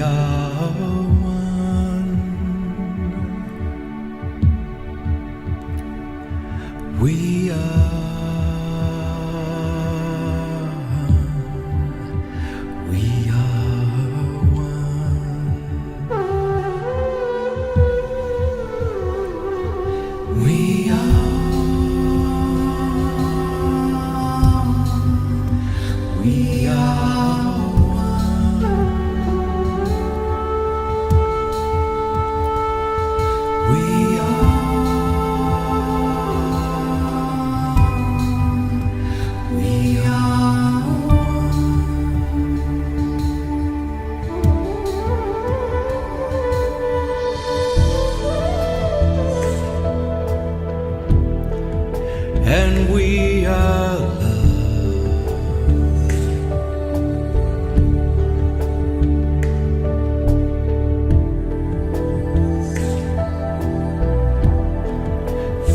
are one. We are and we are love.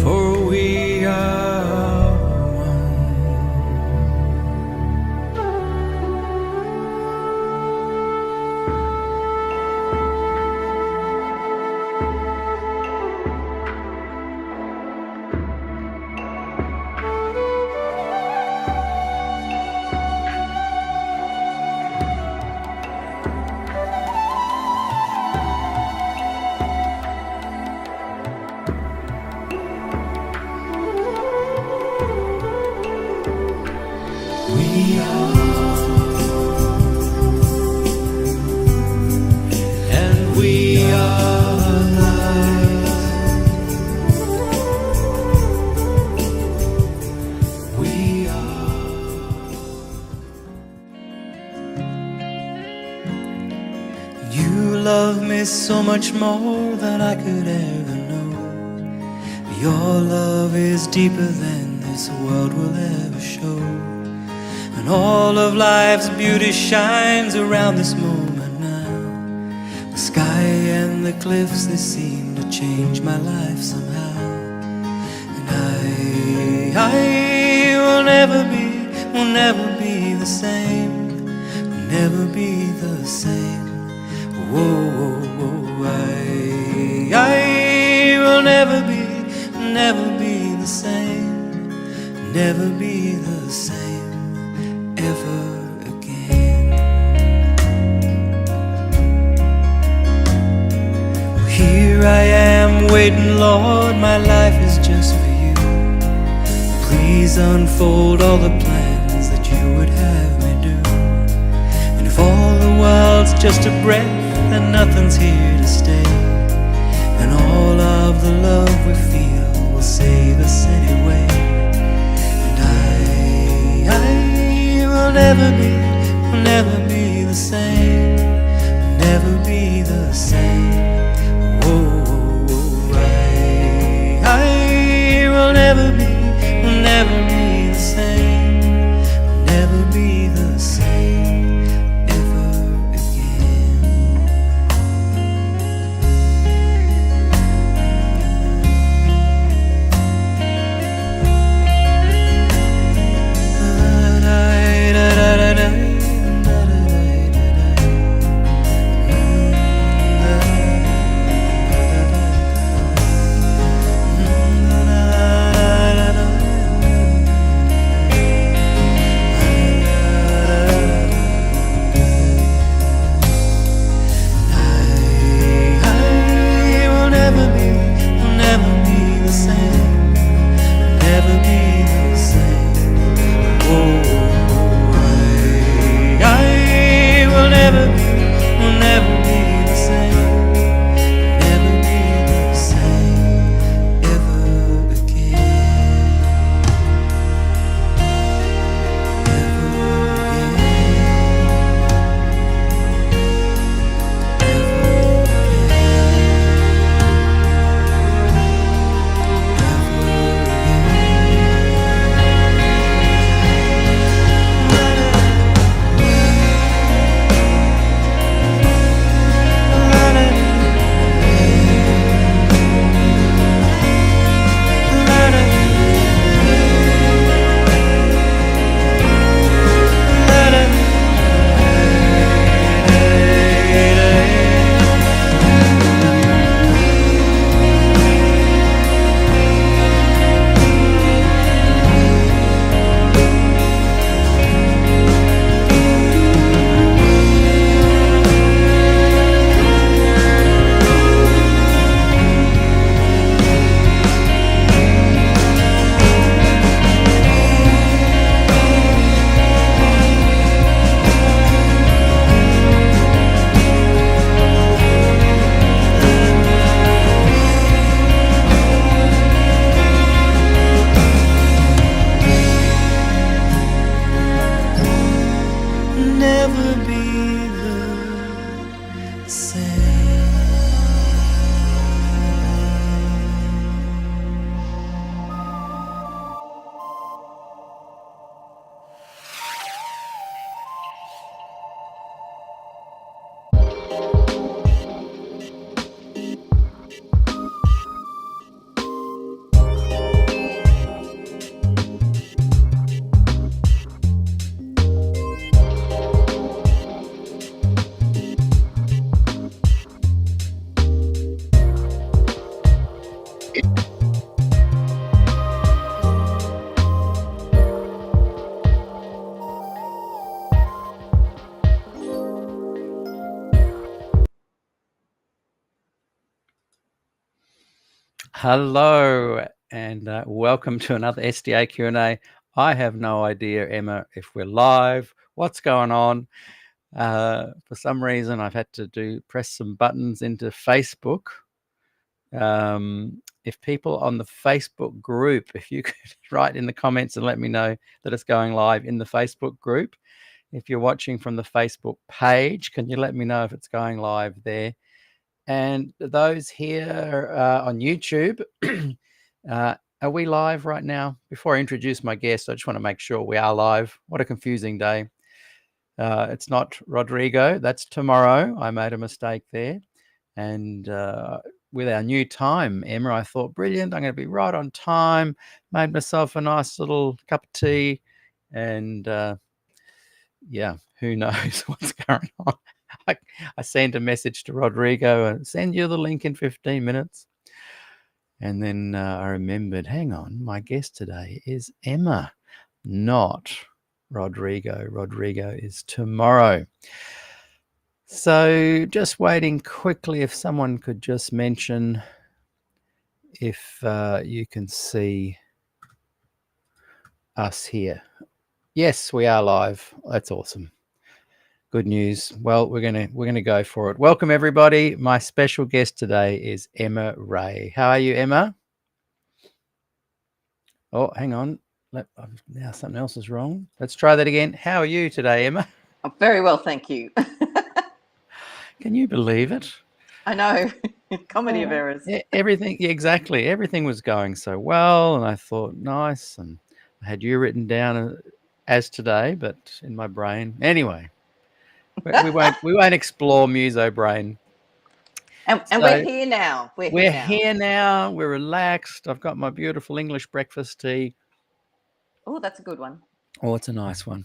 For we are one. We are, and we are light. We are. You love me so much more than I could ever know. Your love is deeper than this world will ever show. And all of life's beauty shines around this moment now. The sky and the cliffs, they seem to change my life somehow. And I will never be the same, will never be the same. Whoa, whoa, whoa, I will never be the same, never be the same ever again. Well, here I am waiting, Lord, my life is just for you. Please unfold all the plans that you would have me do. And if all the world's just a breath and nothing's here to stay, and all of the love we feel will save us anyway. Will never be the same, will never be the same. Whoa, whoa, I will never be the same, will never be the same ever again. Hello, and welcome to another SDAQ&A. I have no idea, Emma, if we're live, what's going on. For some reason, I've had to press some buttons into Facebook. If people on the Facebook group, if you could write in the comments and let me know that it's going live in the Facebook group. If you're watching from the Facebook page, can you let me know if it's going live there? And those here on YouTube, are we live right now? Before I introduce my guest, I just want to make sure we are live. What a confusing day. It's not Rodrigo. That's tomorrow. I made a mistake there. And with our new time, Emma, I thought, brilliant. I'm going to be right on time. Made myself a nice little cup of tea. And yeah, who knows what's going on. I sent a message to Rodrigo and send you the link in 15 minutes. And then I remembered, hang on, my guest today is Emma, not Rodrigo. Rodrigo is tomorrow. So just waiting quickly if someone could just mention if you can see us here. Yes, we are live. That's awesome. Good news. Well, we're gonna go for it. Welcome everybody. My special guest today is Emma Ray. How are you, Emma? Oh, hang on. Now something else is wrong. Let's try that again. How are you today, Emma? I'm very well, thank you. Can you believe it? I know. Comedy of errors. Everything, exactly. Everything was going so well, and I thought, nice. And I had you written down as today, but in my brain. Anyway. We won't explore Muso brain. And we're here now. We're here now. We're relaxed. I've got my beautiful English breakfast tea. Oh, that's a good one. Oh, it's a nice one.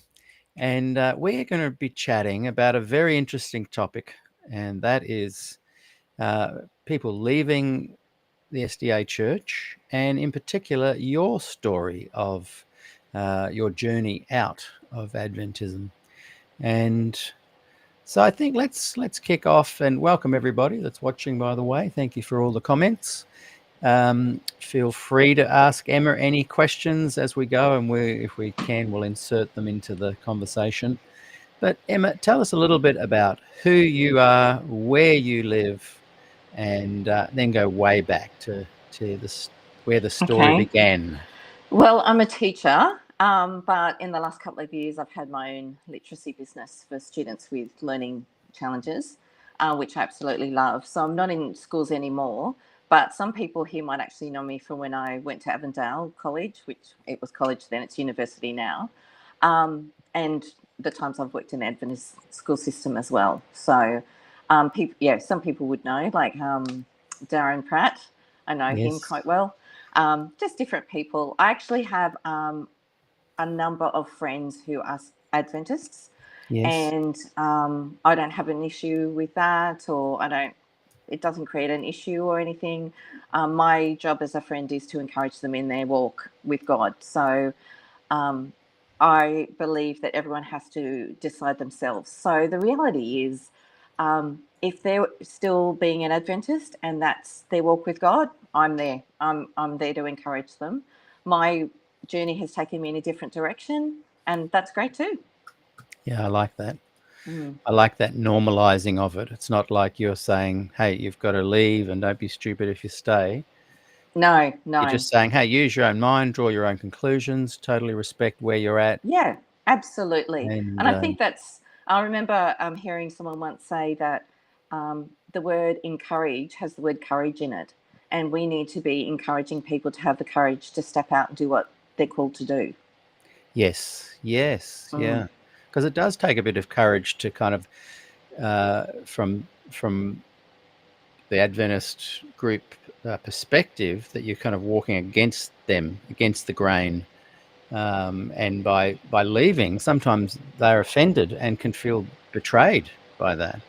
And we're going to be chatting about a very interesting topic, and that is people leaving the SDA Church, and in particular, your story of your journey out of Adventism. And so I think let's kick off and welcome everybody that's watching, by the way. Thank you for all the comments. Feel free to ask Emma any questions as we go, and if we can, we'll insert them into the conversation. But Emma, tell us a little bit about who you are, where you live, and then go way back to where the story began. Well, I'm a teacher. But in the last couple of years, I've had my own literacy business for students with learning challenges, which I absolutely love. So I'm not in schools anymore, but some people here might actually know me from when I went to Avondale College, which it was college then, it's university now, and the times I've worked in the Adventist school system as well. So some people would know, like Darren Pratt. I know him quite well. Just different people. I actually have a number of friends who are Adventists, and I don't have an issue with that, or it doesn't create an issue or anything. My job as a friend is to encourage them in their walk with God. So I believe that everyone has to decide themselves. So the reality is, if they're still being an Adventist and that's their walk with God, I'm there. I'm there to encourage them. My journey has taken me in a different direction, and that's great too. Yeah, I like that. I like that normalizing of it. It's not like you're saying, hey, you've got to leave and don't be stupid if you stay. No. You're just saying, hey, use your own mind, draw your own conclusions, totally respect where you're at. Yeah, absolutely. And I think I remember hearing someone once say that the word encourage has the word courage in it. And we need to be encouraging people to have the courage to step out and do what they're called to do. Yes, yeah. Because it does take a bit of courage to kind of, from the Adventist group perspective, that you're kind of walking against them, against the grain. And by leaving, sometimes they're offended and can feel betrayed by that.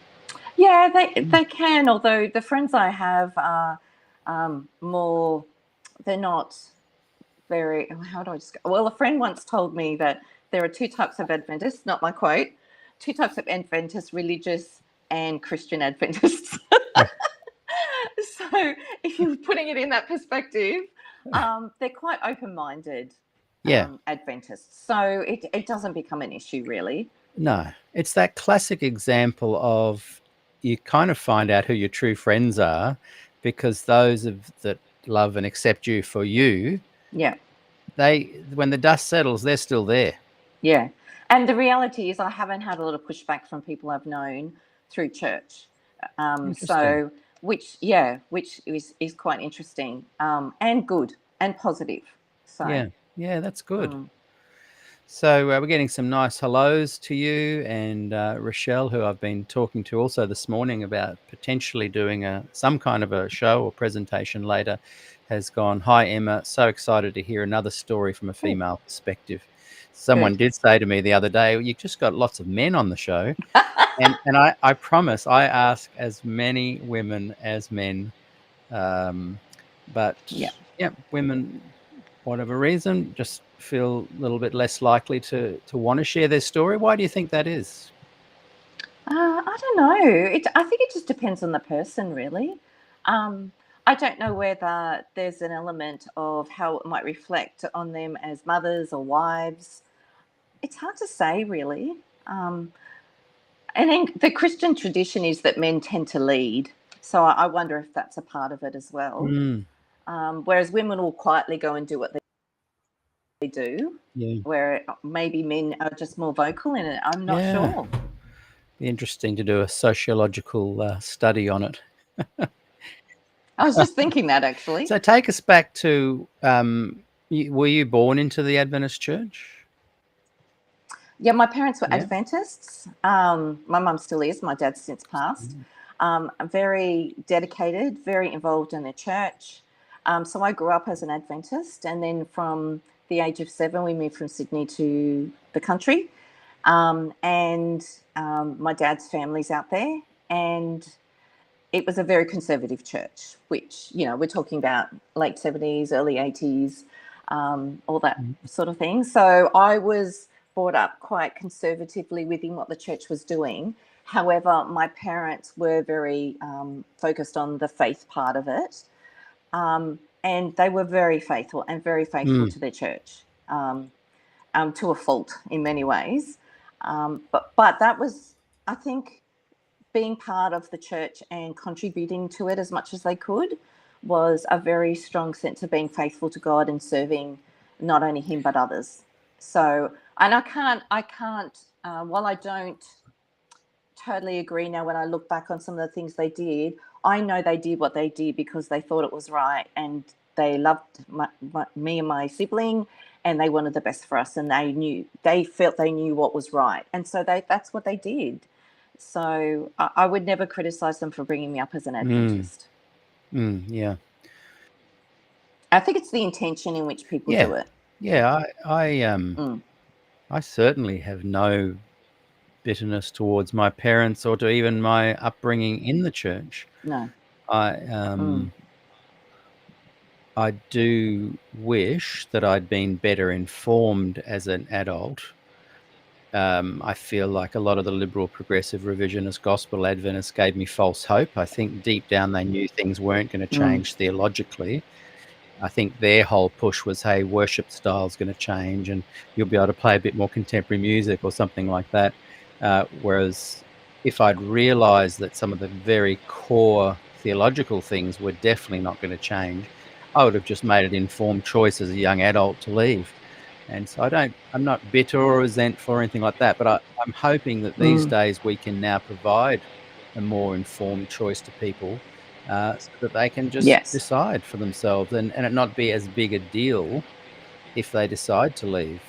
Yeah, they can, although the friends I have are more, they're not very, how do I just, well, a friend once told me that there are two types of Adventists, not my quote, two types of Adventists, religious and Christian Adventists. So if you're putting it in that perspective, they're quite open-minded Adventists. So it doesn't become an issue, really. No, it's that classic example of, you kind of find out who your true friends are because those that love and accept you for you, when the dust settles, they're still there. Yeah. And the reality is I haven't had a lot of pushback from people I've known through church. So which is quite interesting, and good and positive. So yeah, that's good. So we're getting some nice hellos to you, and Rochelle, who I've been talking to also this morning about potentially doing some kind of a show or presentation later, has gone, "Hi Emma, so excited to hear another story from a female perspective." Someone did say to me the other day, "You just got lots of men on the show." and I promise I ask as many women as men, but women, whatever reason, just feel a little bit less likely to want to share their story. Why do you think that is? I don't know. I think it just depends on the person, really. I don't know whether there's an element of how it might reflect on them as mothers or wives. It's hard to say, really. And then the Christian tradition is that men tend to lead. So I wonder if that's a part of it as well. Whereas women will quietly go and do what they do, where maybe men are just more vocal in it. I'm not sure. Be interesting to do a sociological study on it. I was just thinking that, actually. So take us back to, were you born into the Adventist church? Yeah, my parents were Adventists. My mum still is. My dad's since passed. Very dedicated, very involved in the church. So I grew up as an Adventist, and then from the age of 7, we moved from Sydney to the country. And my dad's family's out there, and it was a very conservative church, which, we're talking about late 70s, early 80s, all that sort of thing. So I was brought up quite conservatively within what the church was doing. However, my parents were very focused on the faith part of it. And they were very faithful to their church, to a fault in many ways. But that was, I think, being part of the church and contributing to it as much as they could was a very strong sense of being faithful to God and serving not only him but others. So, and I can't, while I don't totally agree now when I look back on some of the things they did, I know they did what they did because they thought it was right, and they loved me and my sibling, and they wanted the best for us, and they felt they knew what was right, and so that's what they did. So I would never criticize them for bringing me up as an Adventist. Yeah. I think it's the intention in which people do it. Yeah, I certainly have no bitterness towards my parents or to even my upbringing in the church. No. I do wish that I'd been better informed as an adult. I feel like a lot of the liberal, progressive, revisionist gospel Adventists gave me false hope. I think deep down they knew things weren't going to change theologically. I think their whole push was, hey, worship style's going to change and you'll be able to play a bit more contemporary music or something like that. Whereas if I'd realised that some of the very core theological things were definitely not going to change, I would have just made an informed choice as a young adult to leave. And so I'm not bitter or resentful or anything like that, but I'm hoping that these days we can now provide a more informed choice to people, so that they can just Yes. decide for themselves, and it not be as big a deal if they decide to leave.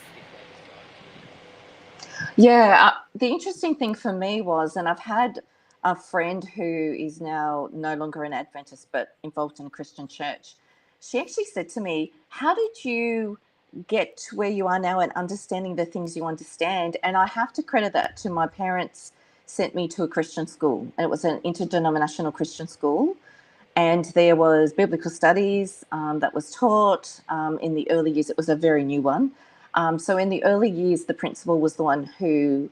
Yeah, the interesting thing for me was, and I've had a friend who is now no longer an Adventist but involved in a Christian church. She actually said to me, "How did you get to where you are now and understanding the things you understand?" And I have to credit that to my parents sent me to a Christian school. It was an interdenominational Christian school, and there was biblical studies that was taught in the early years. It was a very new one. So in the early years, the principal was the one who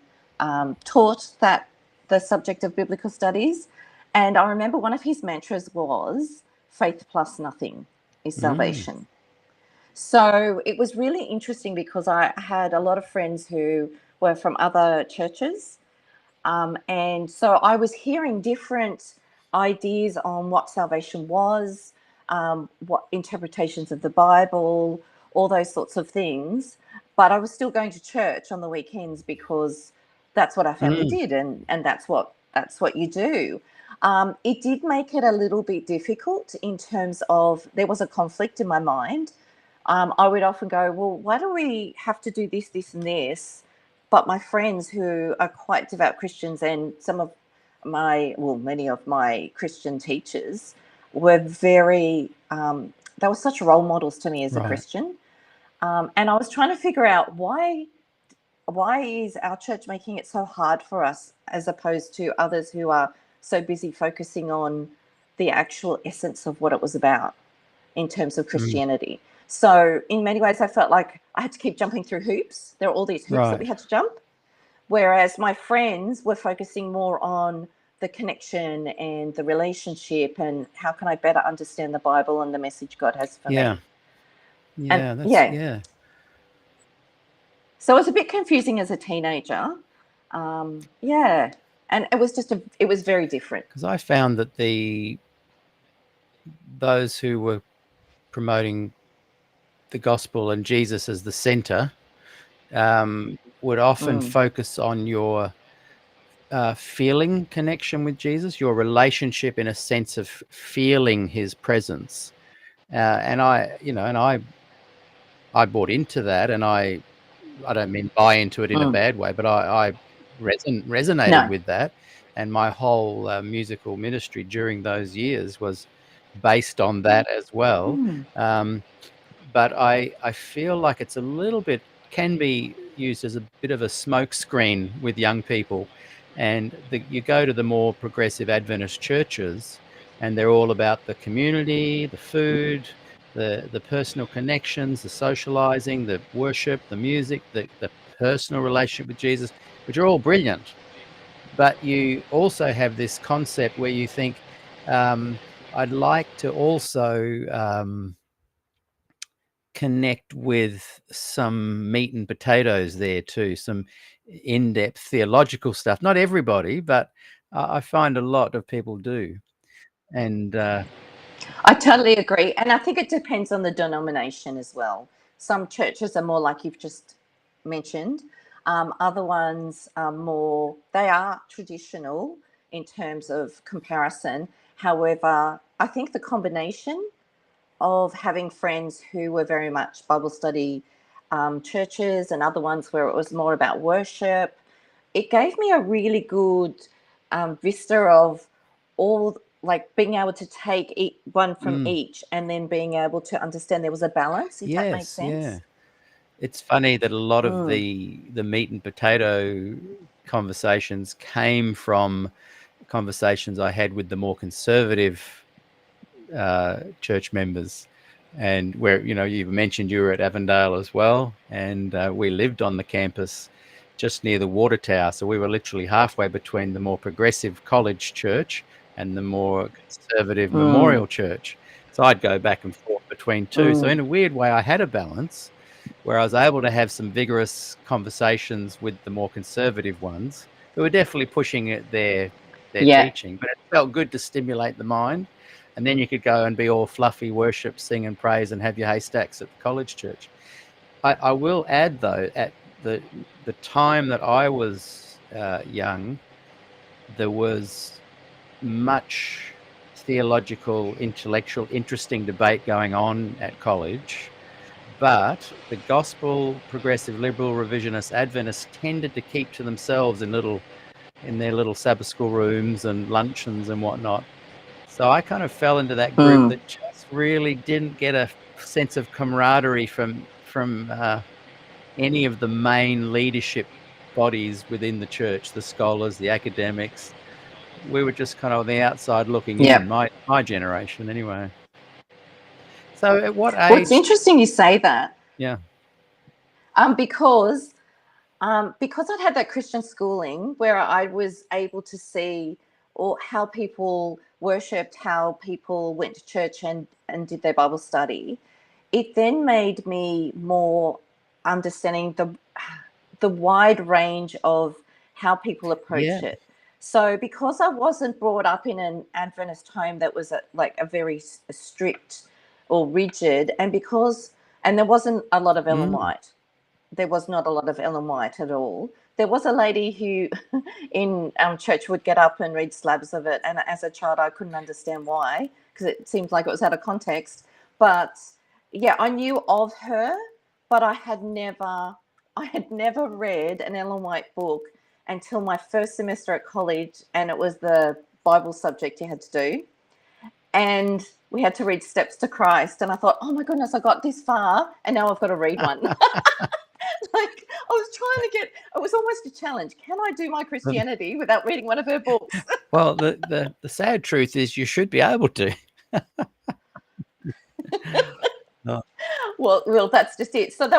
taught that the subject of biblical studies. And I remember one of his mantras was, "Faith plus nothing is salvation." So it was really interesting because I had a lot of friends who were from other churches, and so I was hearing different ideas on what salvation was, what interpretations of the Bible, all those sorts of things. But I was still going to church on the weekends because that's what our family did, and that's what you do. It did make it a little bit difficult in terms of there was a conflict in my mind. I would often go, "Well, why do we have to do this, this, and this?" But my friends who are quite devout Christians, and many of my Christian teachers were they were such role models to me as a Right. Christian. And I was trying to figure out why is our church making it so hard for us as opposed to others who are so busy focusing on the actual essence of what it was about in terms of Christianity. So in many ways, I felt like I had to keep jumping through hoops. There are all these hoops that we Right. had to jump, whereas my friends were focusing more on the connection and the relationship and how can I better understand the Bible and the message God has for Yeah. me. And Yeah. yeah, so it was a bit confusing as a teenager. Yeah, and it was very different. Because I found that those who were promoting the gospel and Jesus as the center would often focus on your feeling connection with Jesus, your relationship in a sense of feeling his presence. And I bought into that, and I don't mean buy into it in a bad way, but I resonated No. with that. And my whole musical ministry during those years was based on that as well. Um, but I feel like it's a little bit, can be used as a bit of a smokescreen with young people. And you go to the more progressive Adventist churches, and they're all about the community, the food, the personal connections, the socializing, the worship, the music, the personal relationship with Jesus, which are all brilliant. But you also have this concept where you think, I'd like to also connect with some meat and potatoes there too, some in-depth theological stuff. Not everybody, but I find a lot of people do. And I totally agree. And I think it depends on the denomination as well. Some churches are more like you've just mentioned. Other ones are they are traditional in terms of comparison. However, I think the combination of having friends who were very much Bible study churches and other ones where it was more about worship, it gave me a really good vista of all, like being able to take one from each and then being able to understand there was a balance, if that makes yes, sense. yeah. It's funny that a lot of the meat and potato conversations came from conversations I had with the more conservative church members. And where, you mentioned you were at Avondale as well, and we lived on the campus just near the water tower. So we were literally halfway between the more progressive college church and the more conservative memorial church. So I'd go back and forth between two. So in a weird way, I had a balance where I was able to have some vigorous conversations with the more conservative ones who were definitely pushing their Yeah. teaching, but it felt good to stimulate the mind. And then you could go and be all fluffy, worship, sing and praise, and have your haystacks at the college church. I will add, though, at the time that I was young, there was much theological, intellectual, interesting debate going on at college, but the gospel, progressive, liberal, revisionist Adventists tended to keep to themselves in their little Sabbath school rooms and luncheons and whatnot. So I kind of fell into that group that just really didn't get a sense of camaraderie from any of the main leadership bodies within the church, the scholars, the academics. We were just kind of on the outside looking in, my generation anyway. So at what age? Well, it's interesting you say that. Yeah. Because I'd had that Christian schooling where I was able to see how people worshipped, how people went to church and did their Bible study, it then made me more understanding the wide range of how people approached it. So because I wasn't brought up in an Adventist home that was a very strict or rigid, and there wasn't a lot of Ellen White. There was not a lot of Ellen White at all. There was a lady who in church would get up and read slabs of it. And as a child, I couldn't understand why, because it seemed like it was out of context. But yeah, I knew of her, but I had never read an Ellen White book until my first semester at college. And it was the Bible subject you had to do. And we had to read Steps to Christ. And I thought, oh my goodness, I got this far and now I've got to read one. It was almost a challenge. Can I do my Christianity without reading one of her books? Well, the sad truth is you should be able to. Well, that's just it. So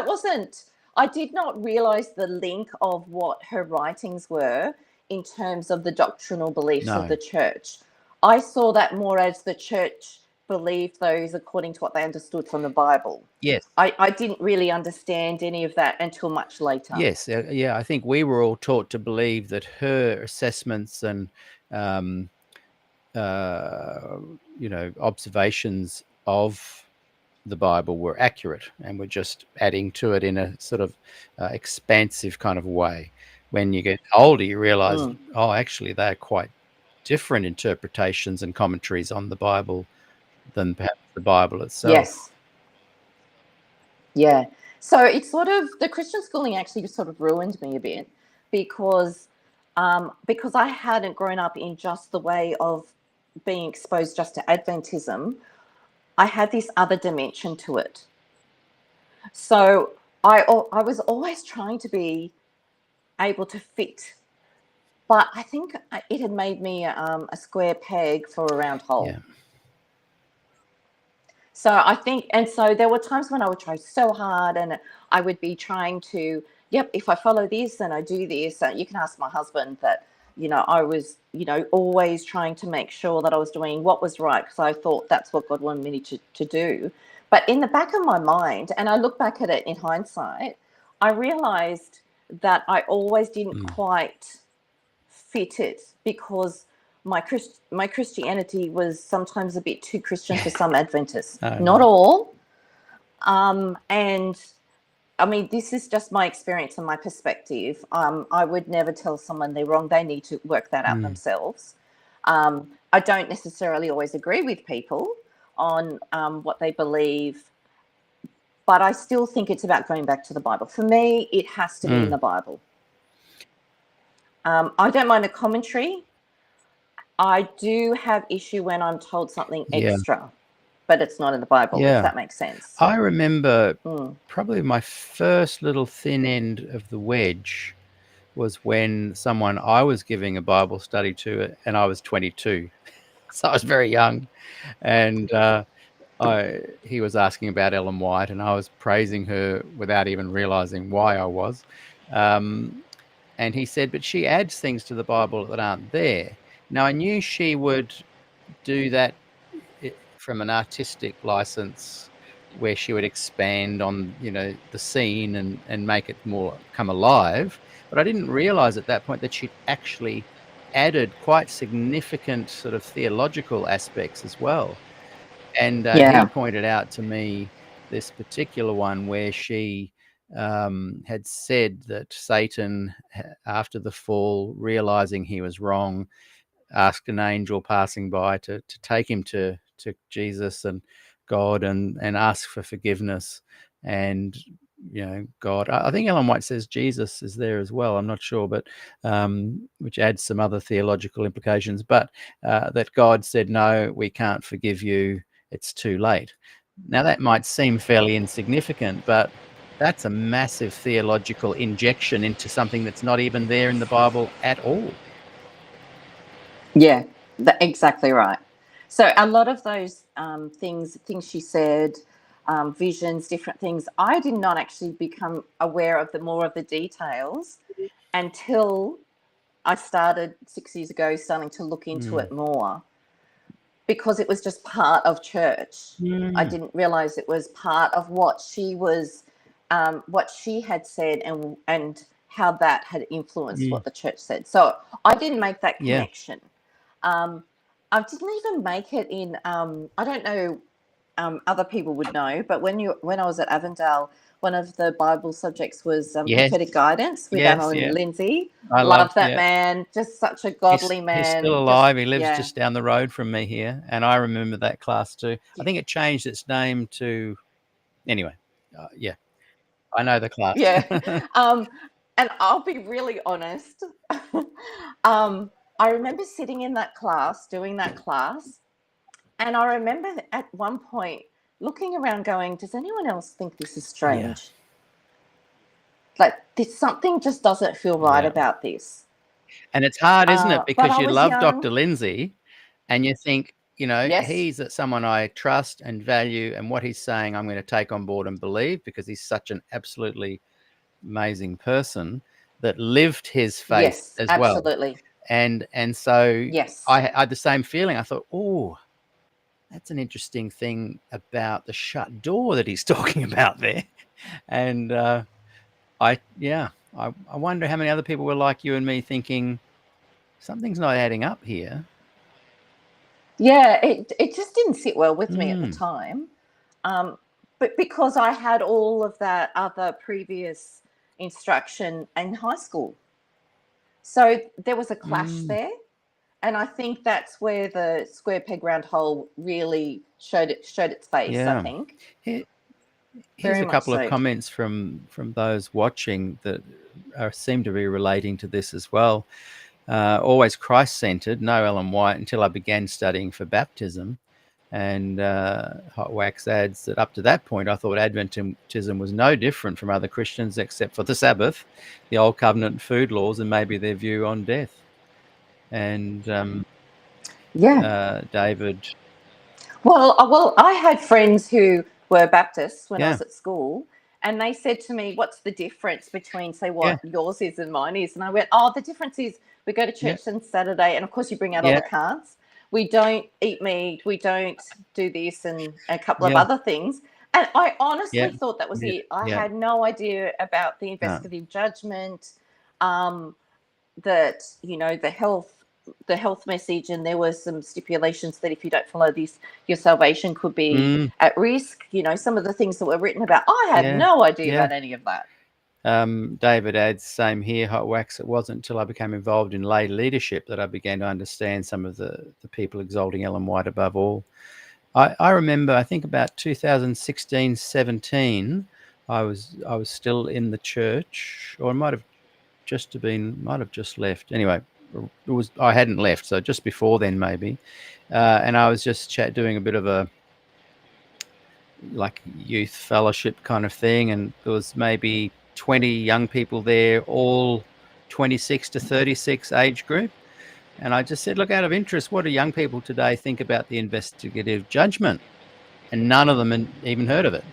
I did not realize the link of what her writings were in terms of the doctrinal beliefs of the church. I saw that more as the church believed those according to what they understood from the Bible. Yes. I didn't really understand any of that until much later. Yes. Yeah. I think we were all taught to believe that her assessments and, observations of the Bible were accurate, and we're just adding to it in a sort of expansive kind of way. When you get older, you realize, actually, they're quite different interpretations and commentaries on the Bible than perhaps the Bible itself. Yes. Yeah. So it's sort of, the Christian schooling actually sort of ruined me a bit because I hadn't grown up in just the way of being exposed just to Adventism. I had this other dimension to it. So I was always trying to be able to fit, but I think it had made me a square peg for a round hole. Yeah. So I think, and so there were times when I would try so hard and I would be trying to, if I follow this and I do this, you can ask my husband that, I was, always trying to make sure that I was doing what was right because I thought that's what God wanted me to do. But in the back of my mind, and I look back at it in hindsight, I realized that I always didn't quite fit it because my Christianity was sometimes a bit too Christian for some Adventists. Not all. And I mean, this is just my experience and my perspective. I would never tell someone they're wrong. They need to work that out themselves. I don't necessarily always agree with people on what they believe, but I still think it's about going back to the Bible. For me, it has to be in the Bible. I don't mind a commentary. I do have issue when I'm told something extra, but it's not in the Bible, if that makes sense. I remember probably my first little thin end of the wedge was when someone I was giving a Bible study to, and I was 22. So I was very young. And he was asking about Ellen White, and I was praising her without even realizing why I was. And he said, but she adds things to the Bible that aren't there. Now, I knew she would do that from an artistic license where she would expand on, the scene and make it more come alive. But I didn't realize at that point that she'd actually added quite significant sort of theological aspects as well. And he pointed out to me this particular one where she had said that Satan, after the fall, realizing he was wrong, asked an angel passing by to take him to Jesus and God and ask for forgiveness. And God, I think Ellen White says Jesus is there as well, I'm not sure, but which adds some other theological implications, but that God said, no, we can't forgive you, it's too late. Now that might seem fairly insignificant, but that's a massive theological injection into something that's not even there in the Bible at all. Yeah, exactly right. So a lot of those things she said, visions, different things, I did not actually become aware of more of the details until I started 6 years ago, starting to look into it more, because it was just part of church. I didn't realize it was part of what she was, what she had said, and how that had influenced what the church said. So I didn't make that connection. I didn't even make it in. I don't know. Other people would know, but when I was at Avondale, one of the Bible subjects was Yes. prophetic guidance with Yes, Alan yeah. Lindsay. I Love that man, just such a godly man. He's still alive. He lives yeah. just down the road from me here, and I remember that class too. I think it changed its name to, anyway. Yeah, I know the class. Yeah. And I'll be really honest. I remember sitting in that class, doing that class, and I remember at one point looking around going, does anyone else think this is strange? Like, something just doesn't feel right Yeah. about this. And it's hard, isn't it? But Because I you was love young. Dr. Lindsay and you think, Yes. he's someone I trust and value, and what he's saying I'm going to take on board and believe, because he's such an absolutely amazing person that lived his faith Yes, as well. absolutely. And so Yes. I had the same feeling. I thought, oh, that's an interesting thing about the shut door that he's talking about there. And I wonder how many other people were like you and me, thinking something's not adding up here. Yeah, it just didn't sit well with me at the time. But because I had all of that other previous instruction in high school. So there was a clash there. And I think that's where the square peg round hole really showed its face, I think. Here's Very a couple much of so. comments from those watching that seem to be relating to this as well. Always Christ-centered, no Ellen White until I began studying for baptism. And Hot Wax adds that up to that point, I thought Adventism was no different from other Christians except for the Sabbath, the Old Covenant food laws, and maybe their view on death. And David. Well, I had friends who were Baptists when I was at school, and they said to me, what's the difference between, say, what yours is and mine is? And I went, the difference is we go to church on Saturday, and of course you bring out all the cards. We don't eat meat, we don't do this, and a couple of other things. And I honestly thought that was it. I had no idea about the investigative judgment, that, the health message, and there were some stipulations that if you don't follow this, your salvation could be at risk. Some of the things that were written about, I had no idea about any of that. David adds, same here, Hot Wax. It wasn't until I became involved in lay leadership that I began to understand some of the people exalting Ellen White above all. I remember, I think about 2016, 17, I was still in the church, or I might have just left. Anyway, I hadn't left, so just before then maybe. And I was just doing a bit of a youth fellowship kind of thing, and there was maybe 20 young people there, all 26 to 36 age group. And I just said, look, out of interest, what do young people today think about the investigative judgment? And none of them had even heard of it.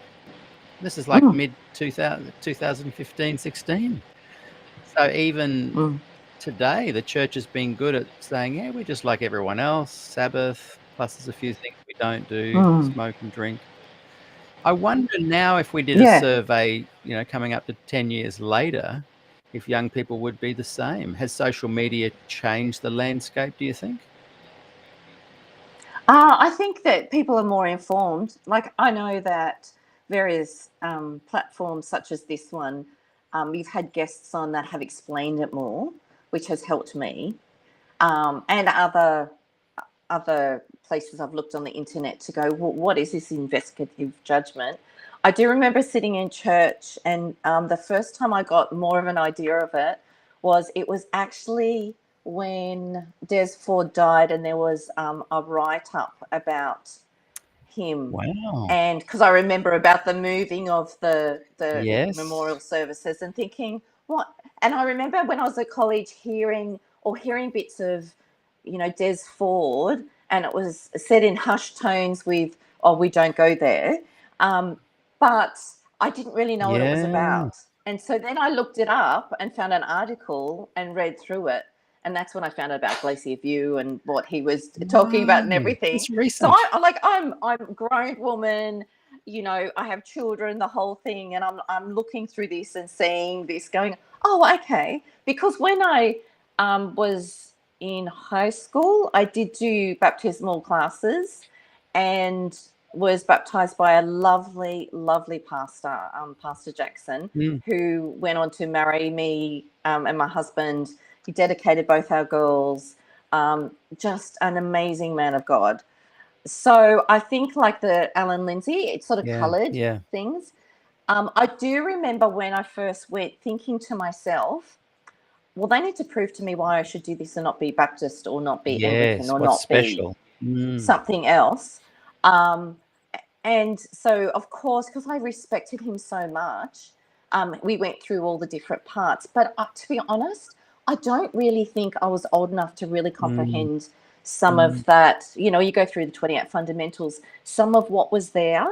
This is like mid 2015, 16. So even today, the church has been good at saying, we're just like everyone else, Sabbath, plus there's a few things we don't do, smoke and drink. I wonder now, if we did a survey, coming up to 10 years later, if young people would be the same. Has social media changed the landscape, do you think? I think that people are more informed. Like, I know that various platforms such as this one, you've had guests on that have explained it more, which has helped me. and other places I've looked on the internet to go, well, what is this investigative judgment? I do remember sitting in church, and the first time I got more of an idea of it was actually when Des Ford died, and there was a write-up about him. Wow. And because I remember about the moving of the Yes. memorial services and thinking, what? And I remember when I was at college hearing bits of, Des Ford, and it was said in hushed tones with, "Oh, we don't go there," but I didn't really know what it was Yeah. about. And so then I looked it up and found an article and read through it. And that's when I found out about Glacier View and what he was talking about and Wow, everything. it's recent. So I'm a grown woman, I have children, the whole thing, and I'm looking through this and seeing this, going, oh, okay. Because when I was in high school, I did do baptismal classes, and was baptized by a lovely, lovely pastor, Pastor Jackson, who went on to marry me and my husband. He dedicated both our girls. Just an amazing man of God. So I think like the Alan Lindsay, it sort of coloured things. I do remember when I first went thinking to myself, well, they need to prove to me why I should do this and not be Baptist or not be Anglican or not special? be something else. And so, of course, because I respected him so much, we went through all the different parts. But to be honest, I don't really think I was old enough to really comprehend some of that. You go through the 28 fundamentals, some of what was there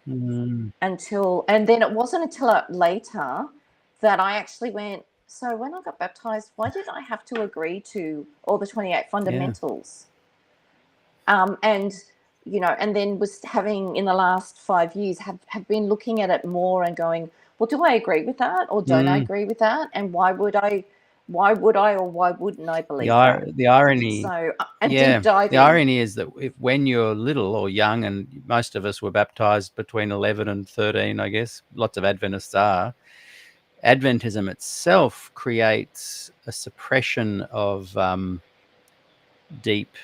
and then it wasn't until later that I actually went, so when I got baptized, why did I have to agree to all the 28 fundamentals? And then was having in the last 5 years have been looking at it more and going, well, do I agree with that or don't I agree with that? And why would I or why wouldn't I believe that? The irony. So deep diving. The irony is that when you're little or young, and most of us were baptized between 11 and 13, I guess, lots of Adventists are, Adventism itself creates a suppression of deep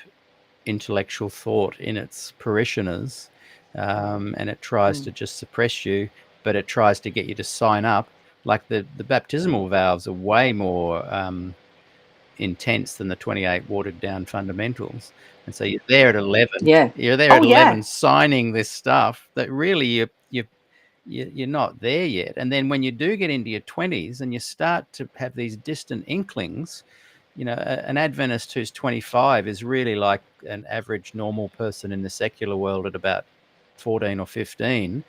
intellectual thought in its parishioners, and it tries to just suppress you, but it tries to get you to sign up. Like the baptismal vows are way more intense than the 28 watered down fundamentals, and so you're there at 11. You're there at 11 signing this stuff that really you're not there yet. And then when you do get into your 20s and you start to have these distant inklings, an Adventist who's 25 is really like an average normal person in the secular world at about 14 or 15.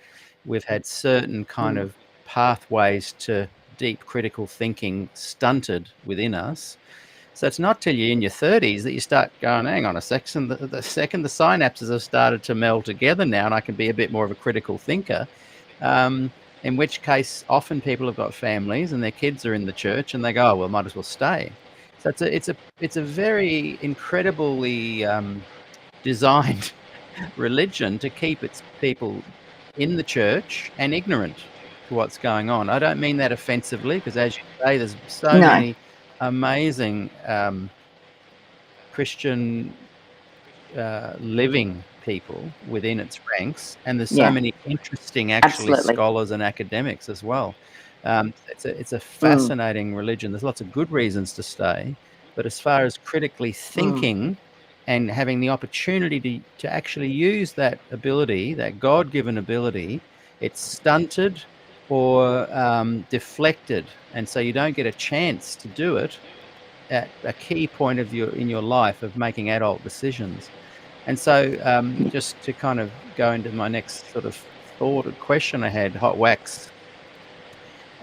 We've had certain kind of pathways to deep critical thinking stunted within us. So it's not till you're in your 30s that you start going, hang on a second, the second the synapses have started to meld together now, and I can be a bit more of a critical thinker. In which case, often people have got families and their kids are in the church, and they go, oh, well, might as well stay. So it's a very incredibly designed religion to keep its people in the church and ignorant to what's going on. I don't mean that offensively, because as you say, there's so many amazing Christian living people within its ranks, and there's so many interesting scholars and academics as well. It's a fascinating religion. There's lots of good reasons to stay, but as far as critically thinking and having the opportunity to actually use that ability, that God-given ability, it's stunted or deflected, and so you don't get a chance to do it at a key point of in your life of making adult decisions. And so just to kind of go into my next sort of thought or question I had, Hot Wax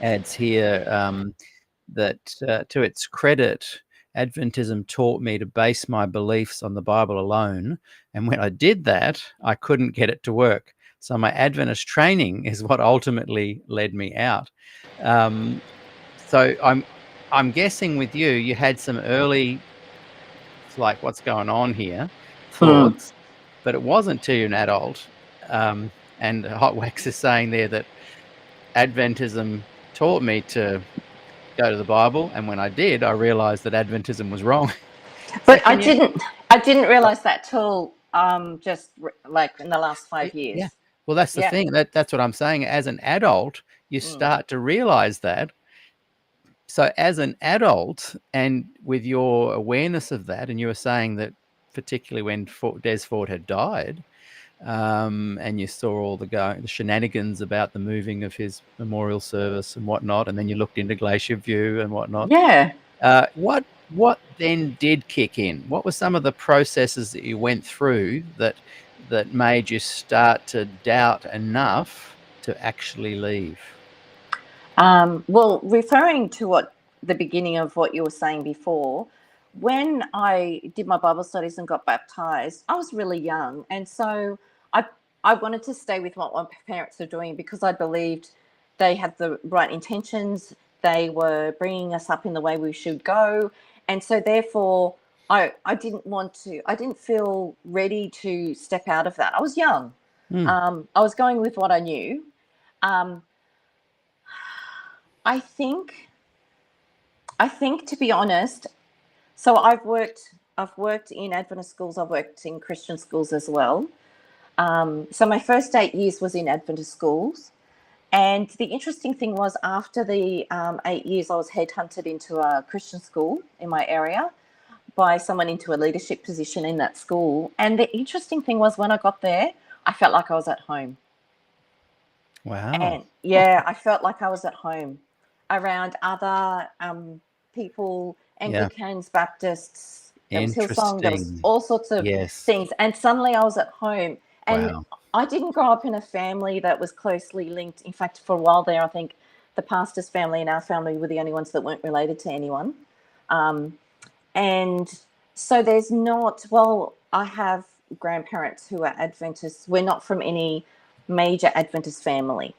adds here that to its credit, Adventism taught me to base my beliefs on the Bible alone. And when I did that, I couldn't get it to work. So my Adventist training is what ultimately led me out. So I'm guessing with you had some early, like, what's going on here, thoughts, but it wasn't till you're an adult. And Hot Wax is saying there that Adventism taught me to go to the Bible, and when I did, I realized that Adventism was wrong. So But can you? I didn't realize that till like in the last 5 Yeah. years. Well, that's the Yeah. thing. That's what I'm saying. As an adult, you Mm. start to realize that. So as an adult, and with your awareness of that, and you were saying that particularly when Des Ford had died, and you saw all the shenanigans about the moving of his memorial service and whatnot, and then you looked into Glacier View and whatnot. Yeah. What then did kick in? What were some of the processes that you went through that made you start to doubt enough to actually leave? Well, referring to what the beginning of what you were saying before, when I did my Bible studies and got baptized, I was really young, and so I I wanted to stay with what my parents were doing because I believed they had the right intentions. They were bringing us up in the way we should go, and so therefore I didn't want to. I didn't feel ready to step out of that. I was young. Mm, I was going with what I knew. Um, I think to be honest, so I've worked in Adventist schools, I've worked in Christian schools as well. So my first 8 years was in Adventist schools. And the interesting thing was after the 8 years, I was headhunted into a Christian school in my area by someone into a leadership position in that school. And the interesting thing was when I got there, I felt like I was at home. wow. And yeah, I felt like I was at home around other people, Yeah. Anglicans, Baptists. There was Hillsong, there was Interesting. all sorts of Yes. things. And suddenly I was at home. And Wow. I didn't grow up in a family that was closely linked. In fact, for a while there, I think the pastor's family and our family were the only ones that weren't related to anyone. Um, and so there's not, well, I have grandparents who are Adventists. We're not from any major Adventist family.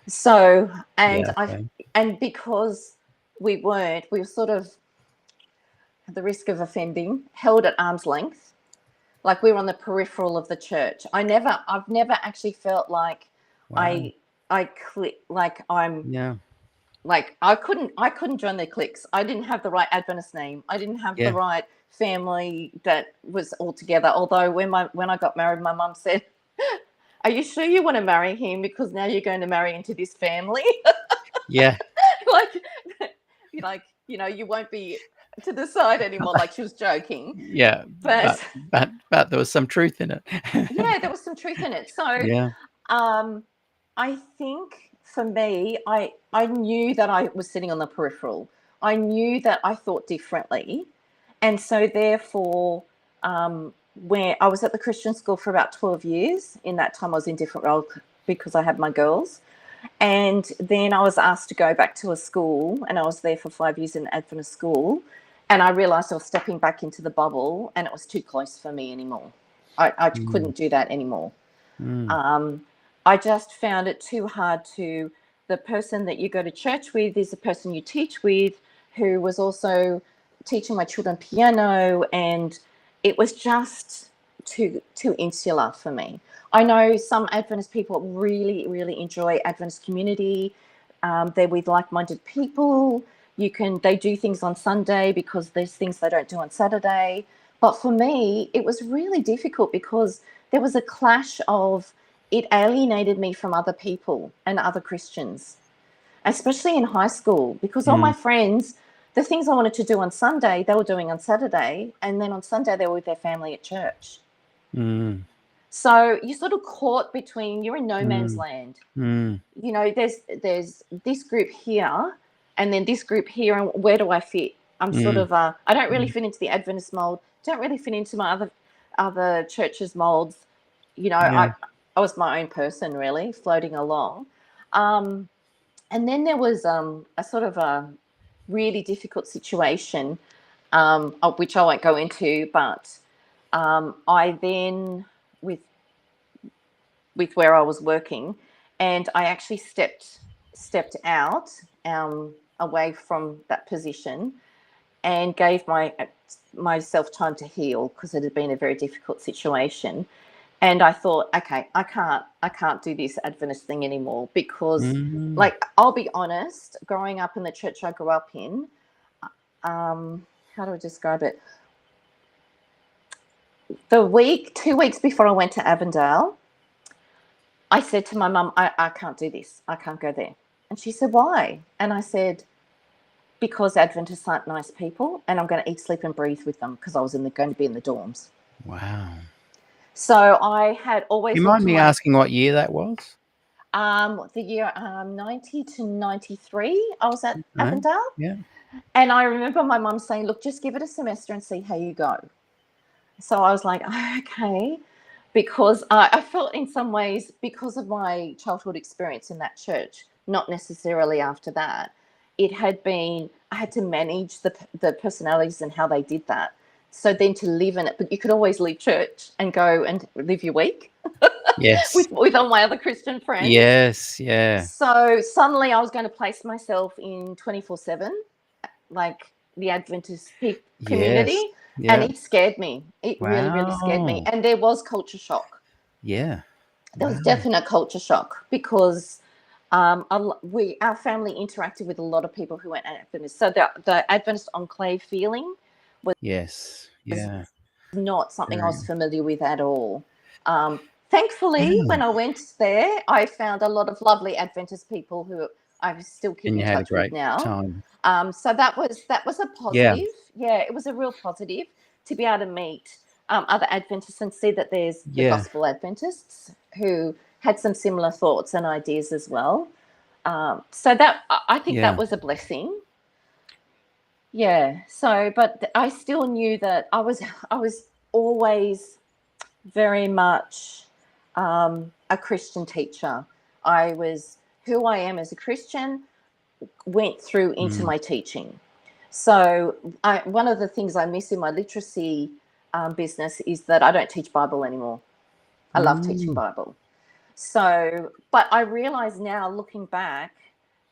So, Yeah. Okay. and because we were sort of at the risk of offending, held at arm's length, like we were on the peripheral of the church. I've never actually felt like Wow. I click, like I'm, Yeah. like I couldn't join their cliques. I didn't have the right Adventist name. I didn't have the Yeah. right family that was all together. Although when I got married, my mum said, "Are you sure you want to marry him? Because now you're going to marry into this family." Yeah. like you won't be to the side anymore, like she was joking, Yeah. but But there was some truth in it. yeah, there was some truth in it. So Yeah. um I think for me, I knew that I was sitting on the peripheral. I knew that I thought differently, and so therefore where I was at the Christian school for about 12 years. In that time I was in different roles because I had my girls. And then I was asked to go back to a school, and I was there for 5 years in Adventist school. And I realized I was stepping back into the bubble, and it was too close for me anymore. I Mm, couldn't do that anymore. mm, Um, I just found it too hard to. The person that you go to church with is the person you teach with, who was also teaching my children piano, and it was just too insular for me. I know some Adventist people really, really enjoy Adventist community. They're with like-minded people. They do things on Sunday because there's things they don't do on Saturday. But for me, it was really difficult because there was a clash of, it alienated me from other people and other Christians, especially in high school, because all mm, my friends, the things I wanted to do on Sunday, they were doing on Saturday. And then on Sunday, they were with their family at church. mm, So you're sort of caught between, you're in no man's mm, land. mm, There's this group here and then this group here, and where do I fit? I'm sort mm, of I don't really mm. fit into the Adventist mold, don't really fit into my other churches molds. Yeah. I was my own person, really, floating along. um and then there was a sort of a really difficult situation, which I won't go into, but I then, with where I was working, and I actually stepped out, away from that position, and gave myself time to heal, because it had been a very difficult situation. And I thought, okay, I can't do this Adventist thing anymore, because, Mm, like, I'll be honest, growing up in the church I grew up in, um, how do I describe it? 2 weeks before I went to Avondale, I said to my mum, I can't do this. I can't go there. And she said, why? And I said, because Adventists aren't nice people, and I'm going to eat, sleep, and breathe with them, because I was going to be in the dorms. Wow. So I had always. You mind me asking what year that was? The year 90 to 93, I was at Avondale. Yeah. And I remember my mum saying, look, just give it a semester and see how you go. So I was like, okay, because I felt in some ways, because of my childhood experience in that church, not necessarily after that, it had been, I had to manage the personalities and how they did that. So then to live in it, but you could always leave church and go and live your week. Yes. with all my other Christian friends. Yes, yeah. So suddenly I was going to place myself in 24/7, like the Adventist community. Yes. Yeah. And it scared me. It really, really scared me. And there was culture shock. Yeah. There was definite culture shock, because our family interacted with a lot of people who went Adventist. So the Adventist enclave feeling was not something I was familiar with at all. Thankfully, when I went there, I found a lot of lovely Adventist people who I still keep in touch with now. Time. So that was a positive. Yeah, it was a real positive to be able to meet other Adventists and see that there's the gospel Adventists who had some similar thoughts and ideas as well. So that, I think that was a blessing. Yeah. So, but I still knew that I was always very much a Christian teacher. I was who I am as a Christian went through into my teaching. So one of the things I miss in my literacy business is that I don't teach Bible anymore. I love teaching Bible. So, but I realize now, looking back,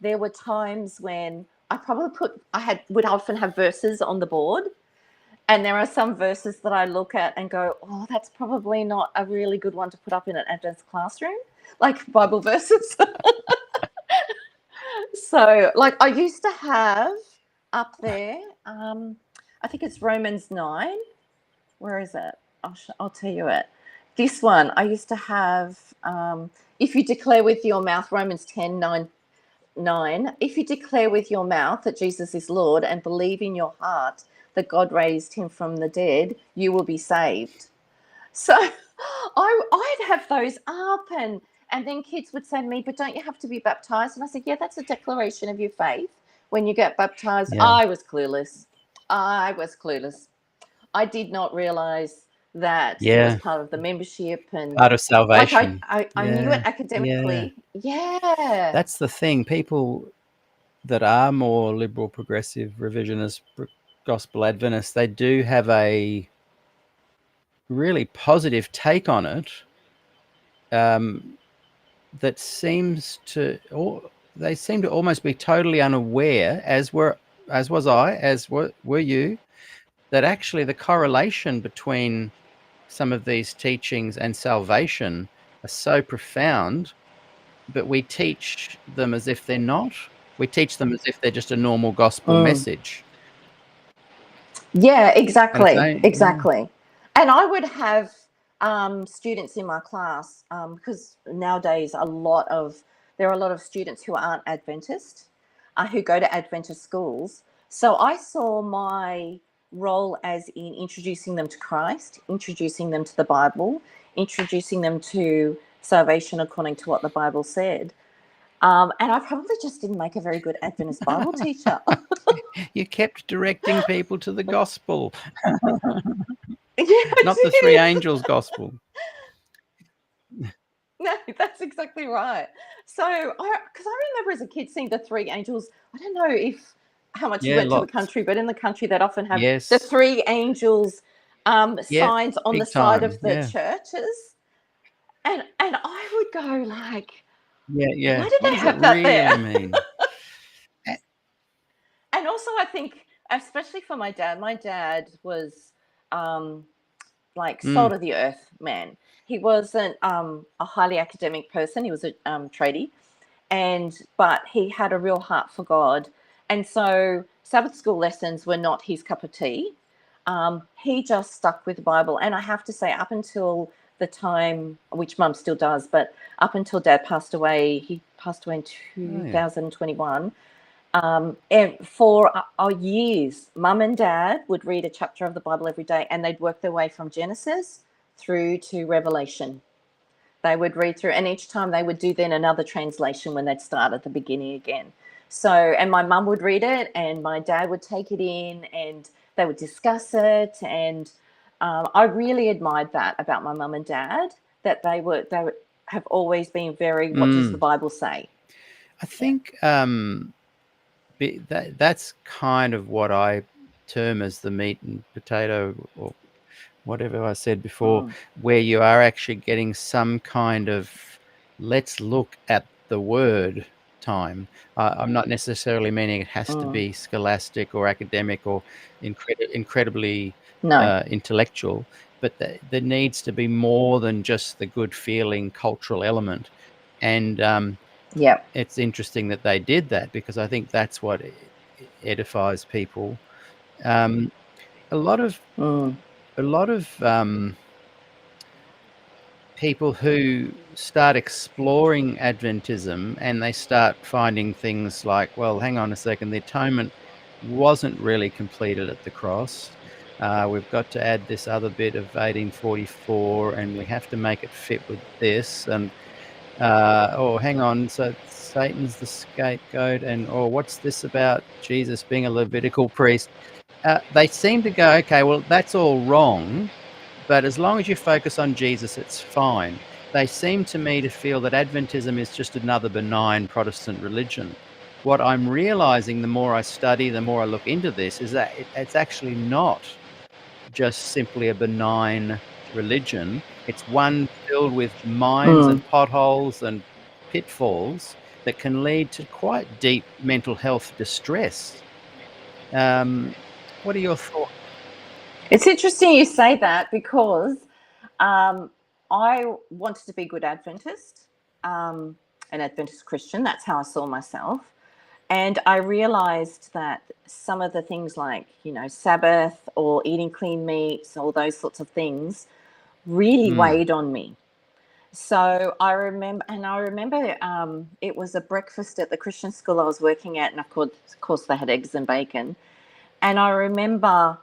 there were times when I would often have verses on the board. And there are some verses that I look at and go, oh, that's probably not a really good one to put up in an Adventist classroom, like Bible verses. So, like, I used to have up there, I think it's Romans 9. Where is it? I'll tell you it. This one, I used to have, if you declare with your mouth, Romans 10:9, if you declare with your mouth that Jesus is Lord and believe in your heart that God raised him from the dead, you will be saved. So I'd have those up, and then kids would say to me, but don't you have to be baptized? And I said, yeah, that's a declaration of your faith when you get baptized. I was clueless. I did not realize that it was part of the membership and part of salvation. Like I knew it academically. Yeah. That's the thing. People that are more liberal, progressive, revisionist, gospel Adventists, they do have a really positive take on it. That seems to, they seem to almost be totally unaware, as was I, as were you, that actually the correlation between some of these teachings and salvation are so profound, but we teach them as if they're not. We teach them as if they're just a normal gospel message. Yeah, exactly. Exactly. And I would have students in my class, because nowadays there are a lot of students who aren't Adventist, who go to Adventist schools. So I saw my role as in introducing them to Christ, introducing them to the Bible, introducing them to salvation according to what the Bible said. And I probably just didn't make a very good Adventist Bible teacher. You kept directing people to the gospel. Yeah, not the three angels gospel. No, that's exactly right. So, because I remember as a kid seeing the three angels. I don't know how much you went to the country, but in the country they'd often have the three angels signs on the side of the churches, and I would go like, why did they have that there? Mean? And also, I think, especially for my dad was like salt of the earth man. He wasn't a highly academic person. He was a tradie, but he had a real heart for God. And so Sabbath school lessons were not his cup of tea. He just stuck with the Bible. And I have to say, up until the time, which Mum still does, but up until Dad passed away, he passed away in 2021. And for years, Mum and Dad would read a chapter of the Bible every day, and they'd work their way from Genesis through to Revelation. They would read through, and each time they would do then another translation when they'd start at the beginning again. So, and my mum would read it, and my dad would take it in, and they would discuss it. And I really admired that about my mum and dad, that they have always been very, what does the Bible say? I think that's kind of what I term as the meat and potato, or whatever I said before, where you are actually getting some kind of let's look at the word time. I'm not necessarily meaning it has to be scholastic or academic or incredibly intellectual, but there needs to be more than just the good feeling cultural element. And it's interesting that they did that, because I think that's what edifies people. A lot of people who start exploring Adventism, and they start finding things like, well, hang on a second, the atonement wasn't really completed at the cross. We've got to add this other bit of 1844, and we have to make it fit with this. And hang on, so Satan's the scapegoat, and what's this about Jesus being a Levitical priest? They seem to go, okay, well, that's all wrong, but as long as you focus on Jesus, it's fine. They seem to me to feel that Adventism is just another benign Protestant religion. What I'm realizing, the more I study, the more I look into this, is that it's actually not just simply a benign religion. It's one filled with mines and potholes and pitfalls that can lead to quite deep mental health distress. What are your thoughts? It's interesting you say that, because I wanted to be a good Adventist, an Adventist Christian. That's how I saw myself. And I realized that some of the things like, Sabbath or eating clean meats, all those sorts of things really weighed on me. So I remember it was a breakfast at the Christian school I was working at. And of course they had eggs and bacon. And I remember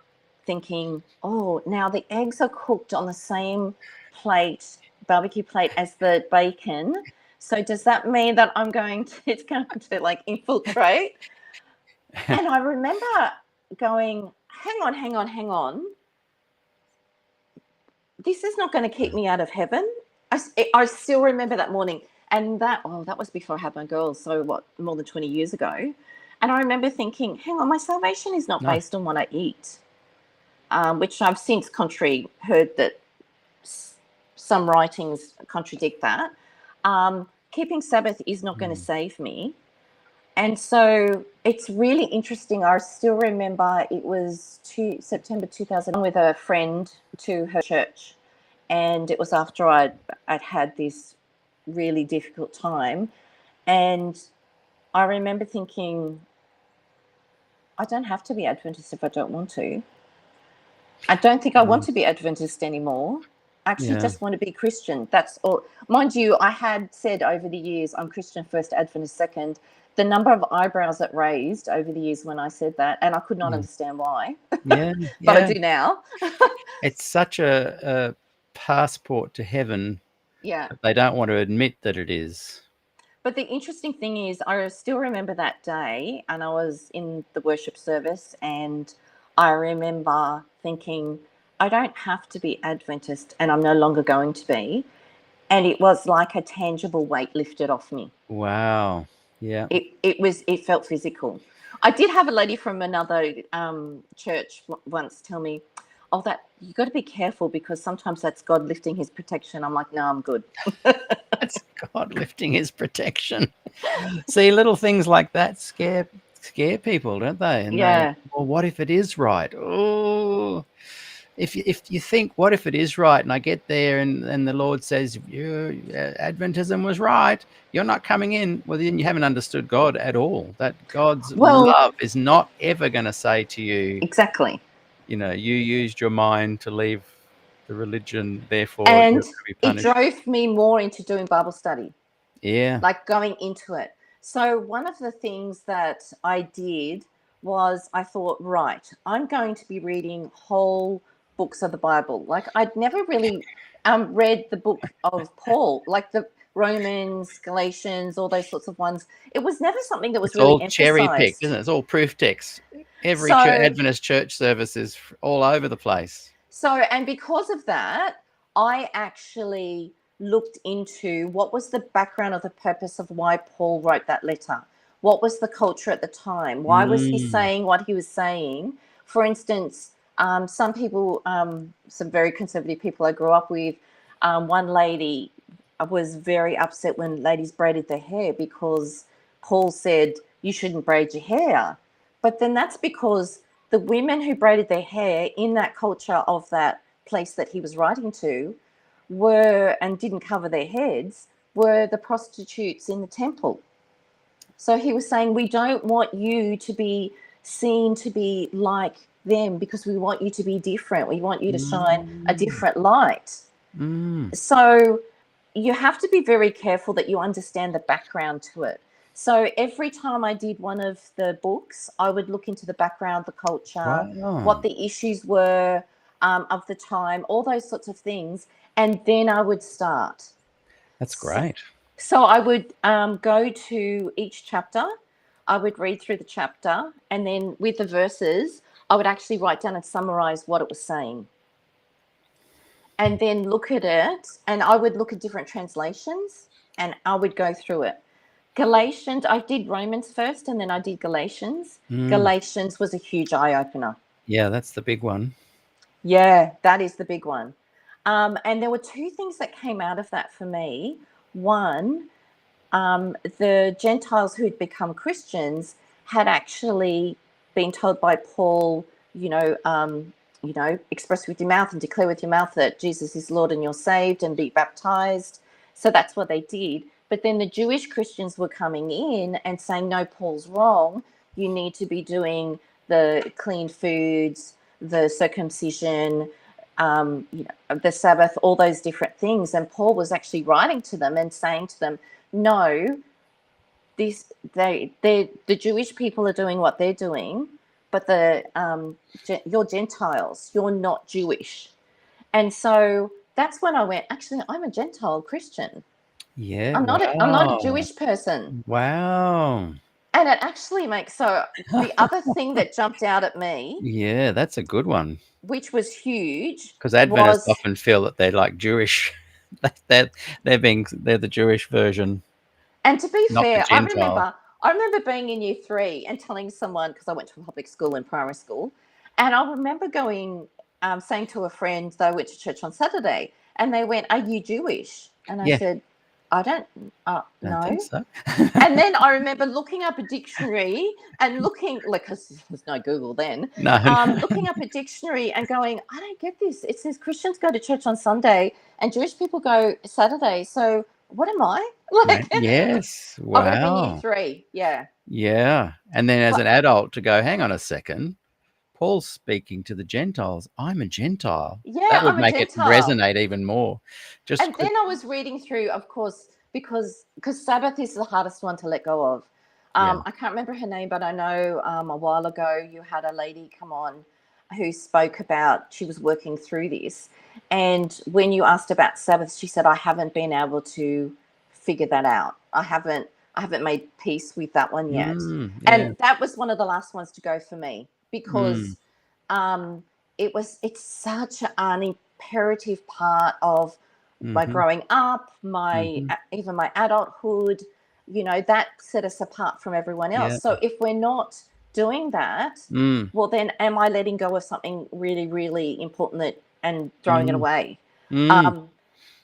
thinking, now the eggs are cooked on the same plate, barbecue plate, as the bacon. So does that mean that it's going to like infiltrate? And I remember going, hang on. This is not going to keep me out of heaven. I still remember that morning. And that was before I had my girls. So more than 20 years ago. And I remember thinking, hang on, my salvation is not based on what I eat. Which I've since heard that some writings contradict that. Keeping Sabbath is not going to save me. And so it's really interesting. I still remember it was September 2000 with a friend to her church. And it was after I'd had this really difficult time. And I remember thinking, I don't have to be Adventist if I don't want to. I don't think I want to be Adventist anymore. I actually just want to be Christian. That's all. Mind you, I had said over the years, I'm Christian first, Adventist second. The number of eyebrows that raised over the years when I said that, and I could not understand why. But I do now. It's such a passport to heaven. Yeah. But they don't want to admit that it is. But the interesting thing is, I still remember that day, and I was in the worship service, and I remember thinking, I don't have to be Adventist, and I'm no longer going to be. And it was like a tangible weight lifted off me. Wow. Yeah. It felt physical. I did have a lady from another church once tell me, that you got to be careful, because sometimes that's God lifting his protection. I'm like, no, I'm good. That's God lifting his protection. See, little things like that scare people, don't they? And well, what if it is right? Oh, if you think, what if it is right, and I get there and the Lord says, Adventism was right, you're not coming in, well, then you haven't understood God at all. That God's Well, love is not ever going to say to you, exactly. you used your mind to leave the religion, therefore you're And going to be it punished. drove me more into doing Bible study, Yeah. like going into it. So one of the things that I did was I thought, right, I'm going to be reading whole books of the Bible. Like I'd never really read the book of Paul, like the Romans, Galatians, all those sorts of ones. It was never something that was It's really all cherry picked, emphasized. isn't it? It's all proof text. Every So Adventist church service is all over the place. and because of that, I actually looked into what was the background of the purpose of why Paul wrote that letter. What was the culture at the time? Why was he saying what he was saying? For instance, some people, some very conservative people I grew up with, one lady was very upset when ladies braided their hair because Paul said, you shouldn't braid your hair. But then that's because the women who braided their hair in that culture of that place that he was writing to were, and didn't cover their heads, were the prostitutes in the temple. So he was saying, we don't want you to be seen to be like them because we want you to be different. We want you to shine a different light. So you have to be very careful that you understand the background to it. So every time I did one of the books, I would look into the background, the culture, Wow. what the issues were of the time, all those sorts of things, and then I would start. That's great. So I would go to each chapter, I would read through the chapter, and then with the verses, I would actually write down and summarize what it was saying. And then look at it, and I would look at different translations, and I would go through it. Galatians, I did Romans first, and then I did Galatians. Galatians was a huge eye-opener. Yeah, that's the big one. Yeah, that is the big one. And there were two things that came out of that for me. One, the Gentiles who'd become Christians had actually been told by Paul, express with your mouth and declare with your mouth that Jesus is Lord and you're saved, and be baptized. So that's what they did. But then the Jewish Christians were coming in and saying, no, Paul's wrong. You need to be doing the clean foods, the circumcision, the Sabbath, all those different things. And Paul was actually writing to them and saying to them, no, the Jewish people are doing what they're doing, but you're Gentiles, you're not Jewish. And so that's when I went, actually, I'm a Gentile Christian. Yeah. I'm not a Jewish person. Wow. And it actually makes, so the other thing that jumped out at me, Yeah, that's a good one. which was huge, Because Adventists was, often feel that they're like Jewish. they're the Jewish version, and to be not the fair, Gentile. I remember being in year 3 and telling someone, because I went to a public school in primary school, and I remember going, saying to a friend, they went to church on Saturday, and they went, are you Jewish? And I Yeah. said, I don't Don't know. think so. And then I remember looking up a dictionary and looking, like, because there's no Google then, No. looking up a dictionary and going, I don't get this. It says Christians go to church on Sunday and Jewish people go Saturday. So what am I? Like, Yes. I would have been year Wow. 3. Yeah. Yeah. And then as But an adult to go, hang on a second, Paul's speaking to the Gentiles. I'm a Gentile. yeah, That would I'm a make it Gentile. resonate even more. And then I was reading through, of course, because Sabbath is the hardest one to let go of. Yeah. I can't remember her name, but I know a while ago you had a lady come on who spoke about, she was working through this. And when you asked about Sabbath, she said, I haven't been able to figure that out. I haven't made peace with that one yet. Yeah. And that was one of the last ones to go for me, because it's such an imperative part of my growing up, even my adulthood, that set us apart from everyone else. Yeah. So if we're not doing that, well, then am I letting go of something really, really important and throwing it away?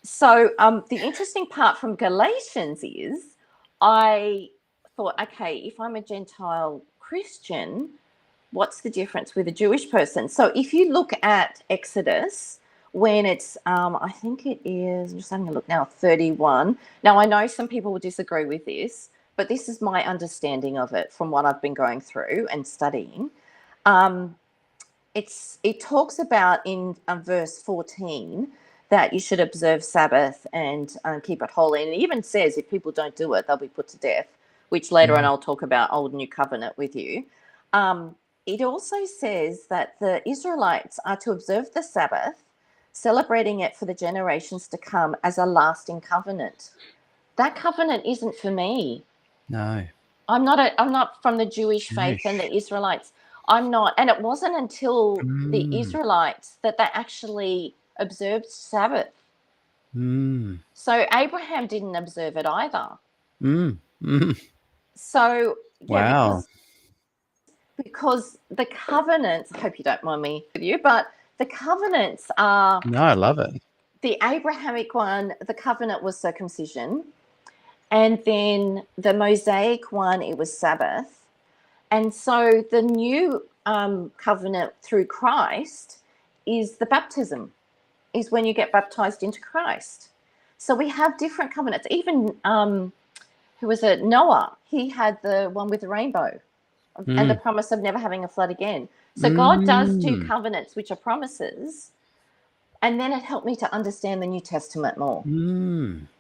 So the interesting part from Galatians is, I thought, okay, if I'm a Gentile Christian, what's the difference with a Jewish person? So if you look at Exodus, when it's, I think it is, I'm just having a look now, 31. Now, I know some people will disagree with this, but this is my understanding of it from what I've been going through and studying. It talks about in verse 14 that you should observe Sabbath and keep it holy. And it even says if people don't do it, they'll be put to death, which later on I'll talk about Old and New Covenant with you. It also says that the Israelites are to observe the Sabbath, celebrating it for the generations to come as a lasting covenant. That covenant isn't for me. No. I'm not from the Jewish faith and the Israelites. I'm not. And it wasn't until the Israelites that they actually observed Sabbath. So Abraham didn't observe it either. So yeah, Wow. because the covenants, I hope you don't mind me with you, but the covenants are, No, I love it. the Abrahamic one, the covenant was circumcision. And then the Mosaic one, it was Sabbath. And so the new covenant through Christ is the baptism, is when you get baptized into Christ. So we have different covenants. Even, who was it? Noah, he had the one with the rainbow and the promise of never having a flood again. So God does do covenants, which are promises. And then it helped me to understand the New Testament more.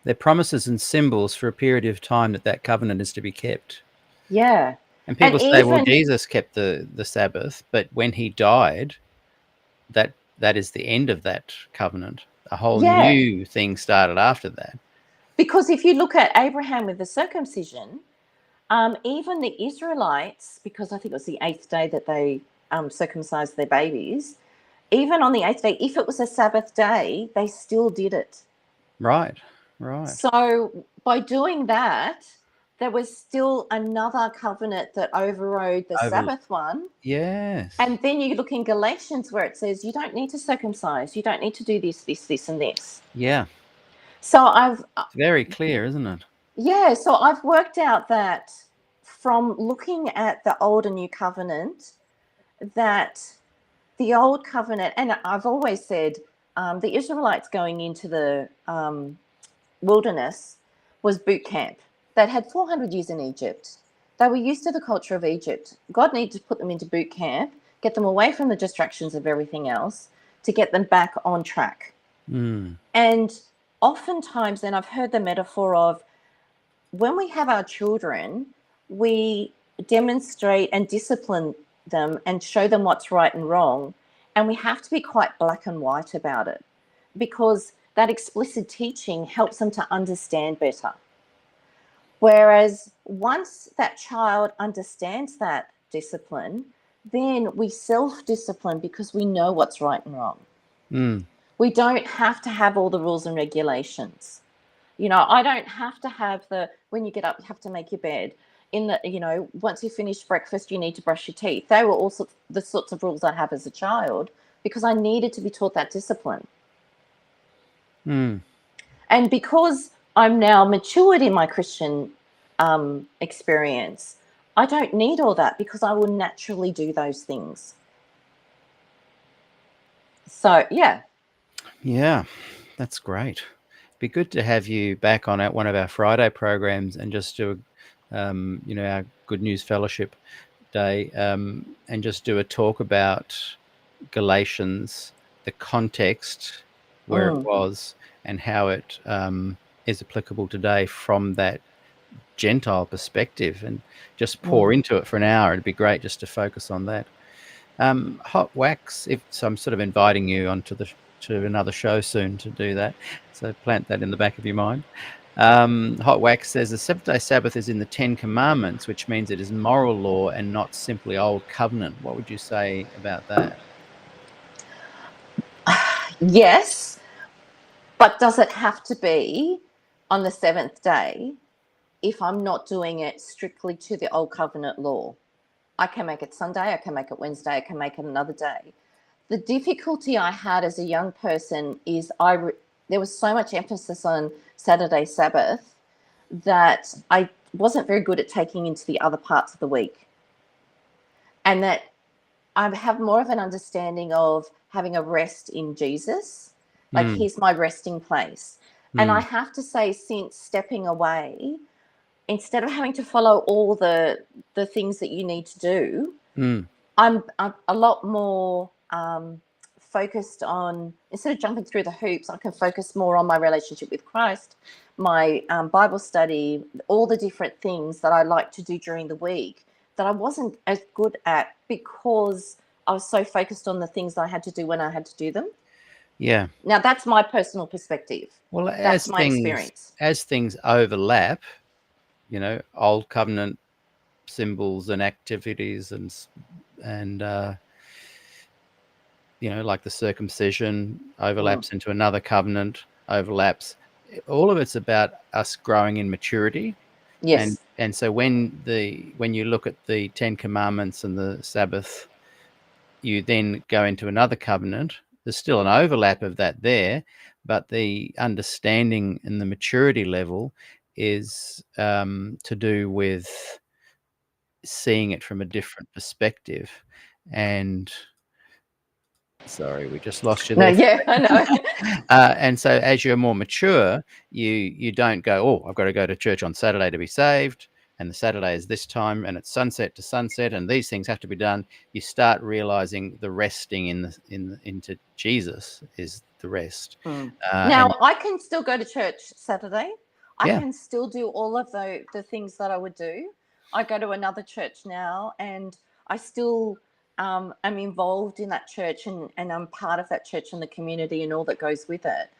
They're promises and symbols for a period of time that covenant is to be kept. Yeah. And people And say, well, even, Jesus kept the Sabbath, but when he died, that is the end of that covenant. A whole new thing started after that. because if you look at Abraham with the circumcision, even the Israelites, because I think it was the 8th day that they circumcised their babies, even on the 8th day, if it was a Sabbath day, they still did it. Right. So by doing that, there was still another covenant that overrode the Sabbath one. Yes. And then you look in Galatians where it says you don't need to circumcise, you don't need to do this, this, this, and this. Yeah. So It's very clear, isn't it? Yeah, so I've worked out that from looking at the Old and New Covenant, that the Old Covenant, and I've always said the Israelites going into the wilderness was boot camp. They'd had 400 years in Egypt. They were used to the culture of Egypt. God needed to put them into boot camp, get them away from the distractions of everything else to get them back on track. And oftentimes, then I've heard the metaphor of when we have our children, we demonstrate and discipline them and show them what's right and wrong. And we have to be quite black and white about it because that explicit teaching helps them to understand better. Whereas once that child understands that discipline, then we self-discipline because we know what's right and wrong. We don't have to have all the rules and regulations. You know, I don't have to have when you get up, you have to make your bed. Once you finish breakfast, you need to brush your teeth. They were also the sorts of rules I have as a child because I needed to be taught that discipline. And because I'm now matured in my Christian experience, I don't need all that because I will naturally do those things. So, yeah. Yeah, that's great. Be good to have you back on one of our Friday programs and just do, our Good News Fellowship Day, and just do a talk about Galatians, the context where it was, and how it is applicable today from that Gentile perspective, and just pour into it for an hour. It'd be great just to focus on that. Hot Wax, so I'm sort of inviting you onto to another show soon to do that. So plant that in the back of your mind. Hot Wax says the 7th-day Sabbath is in the 10 Commandments, which means it is moral law and not simply old covenant. What would you say about that? Yes, but does it have to be on the 7th day if I'm not doing it strictly to the old covenant law? I can make it Sunday, I can make it Wednesday, I can make it another day. The difficulty I had as a young person is there was so much emphasis on Saturday Sabbath that I wasn't very good at taking into the other parts of the week. And that I have more of an understanding of having a rest in Jesus. Like Mm, he's my resting place. And I mm, have to say, since stepping away, instead of having to follow all the things that you need to do, mm. I'm a lot more focused on, instead of jumping through the hoops, I can focus more on my relationship with Christ, my Bible study, all the different things that I like to do during the week that I wasn't as good at because I was so focused on the things that I had to do when I had to do them. Yeah. Now, that's my personal perspective. Well, That's my experience. as things overlap, old covenant symbols and activities and like the circumcision overlaps into another covenant, overlaps. All of it's about us growing in maturity. Yes. And so when you look at the 10 Commandments and the Sabbath, you then go into another covenant. There's still an overlap of that there, but the understanding and the maturity level is to do with seeing it from a different perspective. And sorry, we just lost you No, there. yeah, I know. And so as you're more mature, you don't go, oh, I've got to go to church on Saturday to be saved, and the Saturday is this time, and it's sunset to sunset, and these things have to be done. You start realizing the resting into Jesus is the rest. Now, And I can still go to church Saturday. I yeah, can still do all of the things that I would do. I go to another church now, and I still am involved in that church, and I'm part of that church and the community and all that goes with it.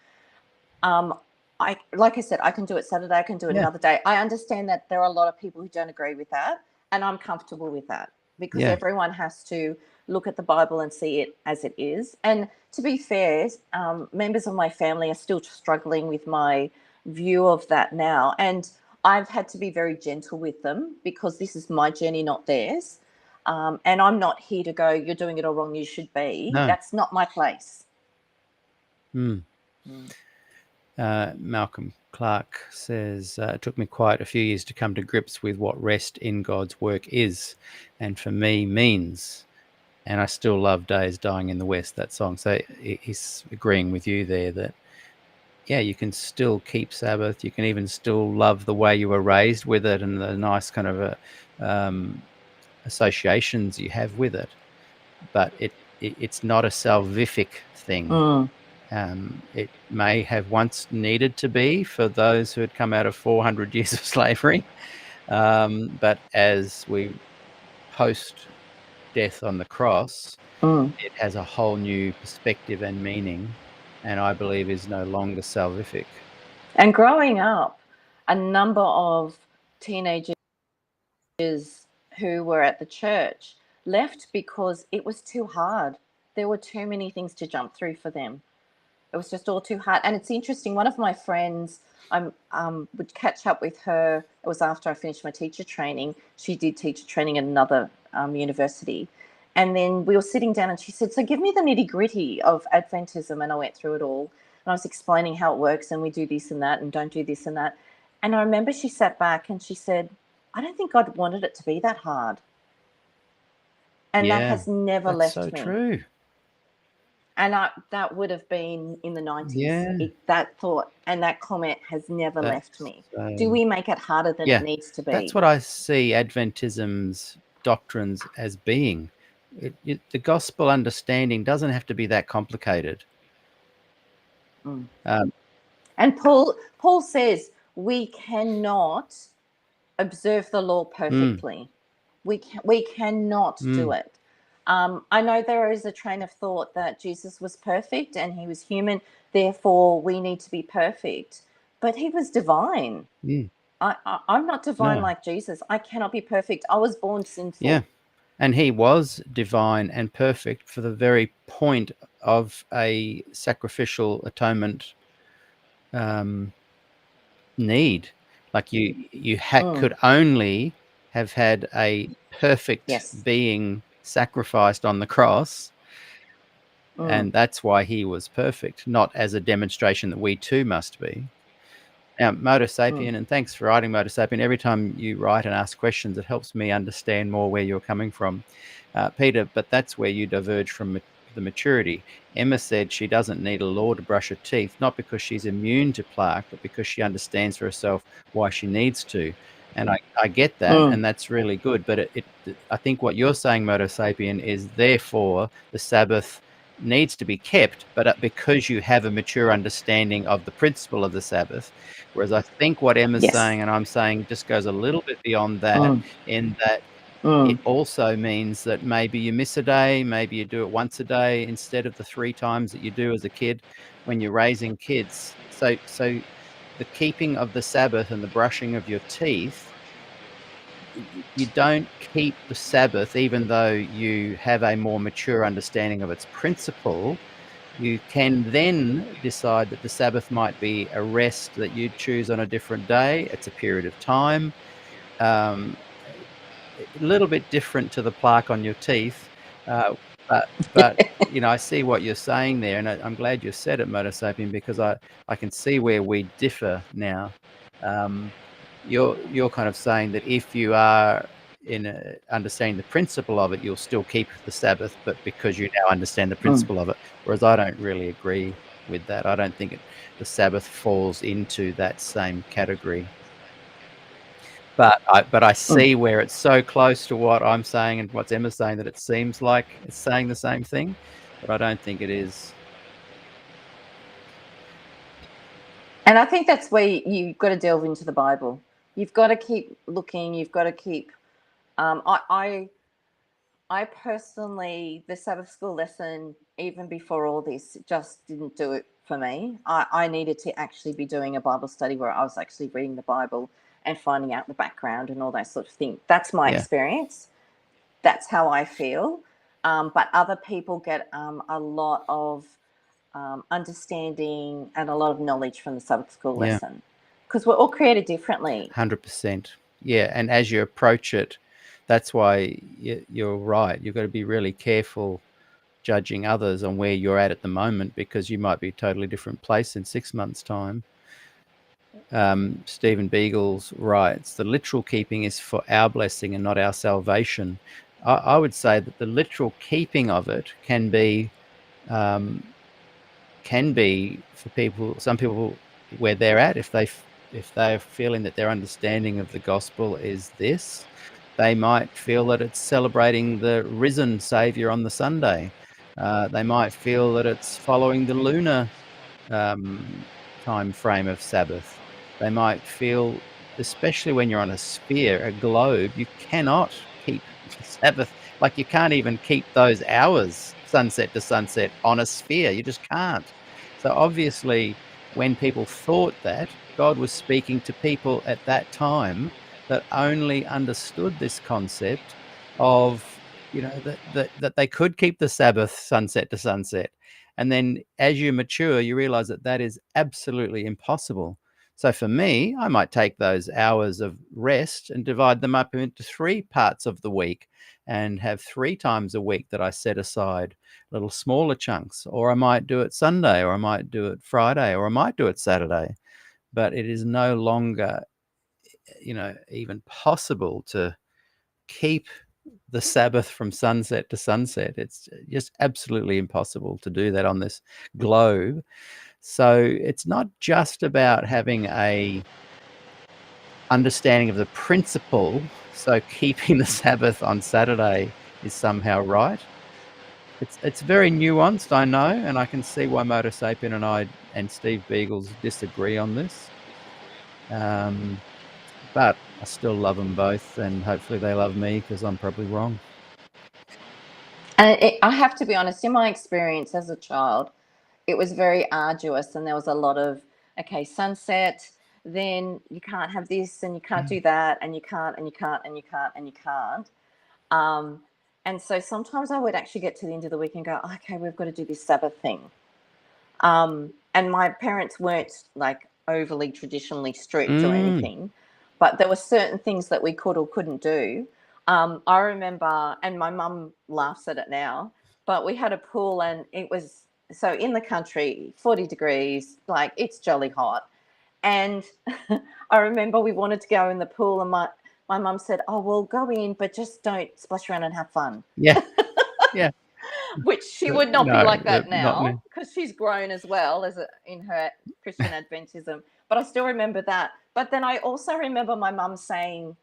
Like I said, I can do it Saturday. I can do it yeah, another day. I understand that there are a lot of people who don't agree with that, and I'm comfortable with that because yeah, everyone has to look at the Bible and see it as it is. And to be fair, members of my family are still struggling with my view of that now, and I've had to be very gentle with them because this is my journey, not theirs. And I'm not here to go, you're doing it all wrong, you should be. no. That's not my place. Mm. Malcolm Clark says, it took me quite a few years to come to grips with what rest in God's work is, and for me means. And I still love Days Dying in the West, that song. So he's agreeing with you there that, yeah, you can still keep Sabbath. You can even still love the way you were raised with it and the nice kind of associations you have with it. But it's not a salvific thing. It may have once needed to be for those who had come out of 400 years of slavery. But as we post death on the cross, it has a whole new perspective and meaning, and I believe is no longer salvific. And growing up, a number of teenagers who were at the church left because it was too hard. There were too many things to jump through for them. It was just all too hard. And it's interesting. One of my friends, I would catch up with her. It was after I finished my teacher training. She did teacher training at another university. And then we were sitting down and she said, so give me the nitty gritty of Adventism. And I went through it all. And I was explaining how it works and we do this and that and don't do this and that. And I remember she sat back and she said, I don't think God wanted it to be that hard. And that has never that's left so me. true. And that would have been in the 90s. Yeah. That thought and that comment has never left me. Do we make it harder than Yeah, it needs to be? that's what I see Adventism's doctrines as being. The gospel understanding doesn't have to be that complicated. And Paul says we cannot observe the law perfectly. We cannot do it. I know there is a train of thought that Jesus was perfect and he was human, therefore we need to be perfect. But he was divine. I'm not divine like Jesus. I cannot be perfect. I was born sinful. Yeah. And he was divine and perfect for the very point of a sacrificial atonement need. Like you could only have had a perfect being sacrificed on the cross, and that's why he was perfect, not as a demonstration that we too must be. Now, Motor Sapien, and thanks for writing, Motor Sapien. Every time you write and ask questions, it helps me understand more where you're coming from, Peter. But that's where you diverge from the maturity. Emma said she doesn't need a law to brush her teeth, not because she's immune to plaque, but because she understands for herself why she needs to. And I get that, and that's really good. But I think what you're saying, Motor Sapien, is therefore the Sabbath needs to be kept, but because you have a mature understanding of the principle of the Sabbath. Whereas I think what Emma's Yes. saying and I'm saying just goes a little bit beyond that, in that it also means that maybe you miss a day, maybe you do it once a day instead of the 3 times that you do as a kid when you're raising kids. So the keeping of the Sabbath and the brushing of your teeth, you don't keep the Sabbath even though you have a more mature understanding of its principle. You can then decide that the Sabbath might be a rest that you choose on a different day. It's a period of time. A little bit different to the plaque on your teeth, but I see what you're saying there, and I'm glad you said it, Motor Sapien, because I can see where we differ now. You're kind of saying that if you are in understanding the principle of it, you'll still keep the Sabbath, but because you now understand the principle of it. Whereas I don't really agree with that. I don't think the Sabbath falls into that same category. But I see where it's so close to what I'm saying and what Emma's saying that it seems like it's saying the same thing, but I don't think it is. And I think that's where you've got to delve into the Bible. You've got to keep looking. You've got to keep. I personally, the Sabbath school lesson, even before all this, just didn't do it for me. I needed to actually be doing a Bible study where I was actually reading the Bible and finding out the background and all that sort of thing. That's my experience. That's how I feel. But other people get a lot of understanding and a lot of knowledge from the Sabbath school lesson, because we're all created differently. 100%. Yeah, and as you approach it, that's why you're right. You've got to be really careful judging others on where you're at the moment, because you might be a totally different place in 6 months' time. Stephen Beagles writes, the literal keeping is for our blessing and not our salvation. I would say that the literal keeping of it can be for people, some people, where they're at, if they're feeling that their understanding of the gospel is this, they might feel that it's celebrating the risen Savior on the Sunday. They might feel that it's following the lunar time frame of Sabbath. They might feel, especially when you're on a sphere, a globe, you cannot keep Sabbath. Like you can't even keep those hours, sunset to sunset, on a sphere. You just can't. So obviously, when people thought that, God was speaking to people at that time that only understood this concept of, that they could keep the Sabbath sunset to sunset. And then as you mature, you realize that that is absolutely impossible. So for me, I might take those hours of rest and divide them up into 3 parts of the week and have 3 times a week that I set aside little smaller chunks. Or I might do it Sunday, or I might do it Friday, or I might do it Saturday. But it is no longer, even possible to keep the Sabbath from sunset to sunset. It's just absolutely impossible to do that on this globe. So it's not just about having a understanding of the principle. So keeping the Sabbath on Saturday is somehow right. It's very nuanced, I know, and I can see why Motor Sapien and I and Steve Beagles disagree on this. But I still love them both, and hopefully they love me, because I'm probably wrong. And I have to be honest, in my experience as a child, it was very arduous, and there was a lot of, okay, sunset, then you can't have this, and you can't do that, and you can't, and you can't, and you can't, and you can't. And so sometimes I would actually get to the end of the week and go, okay, we've got to do this Sabbath thing. And my parents weren't like overly traditionally strict or anything, but there were certain things that we could or couldn't do. I remember, and my mum laughs at it now, but we had a pool, and it was, so in the country, 40 degrees, like it's jolly hot. And I remember we wanted to go in the pool, and my mum said, "Oh, well, go in, but just don't splash around and have fun." Yeah. Yeah. Which she would not be No, like that not now, me. because she's grown as well as in her Christian Adventism. But I still remember that. But then I also remember my mum saying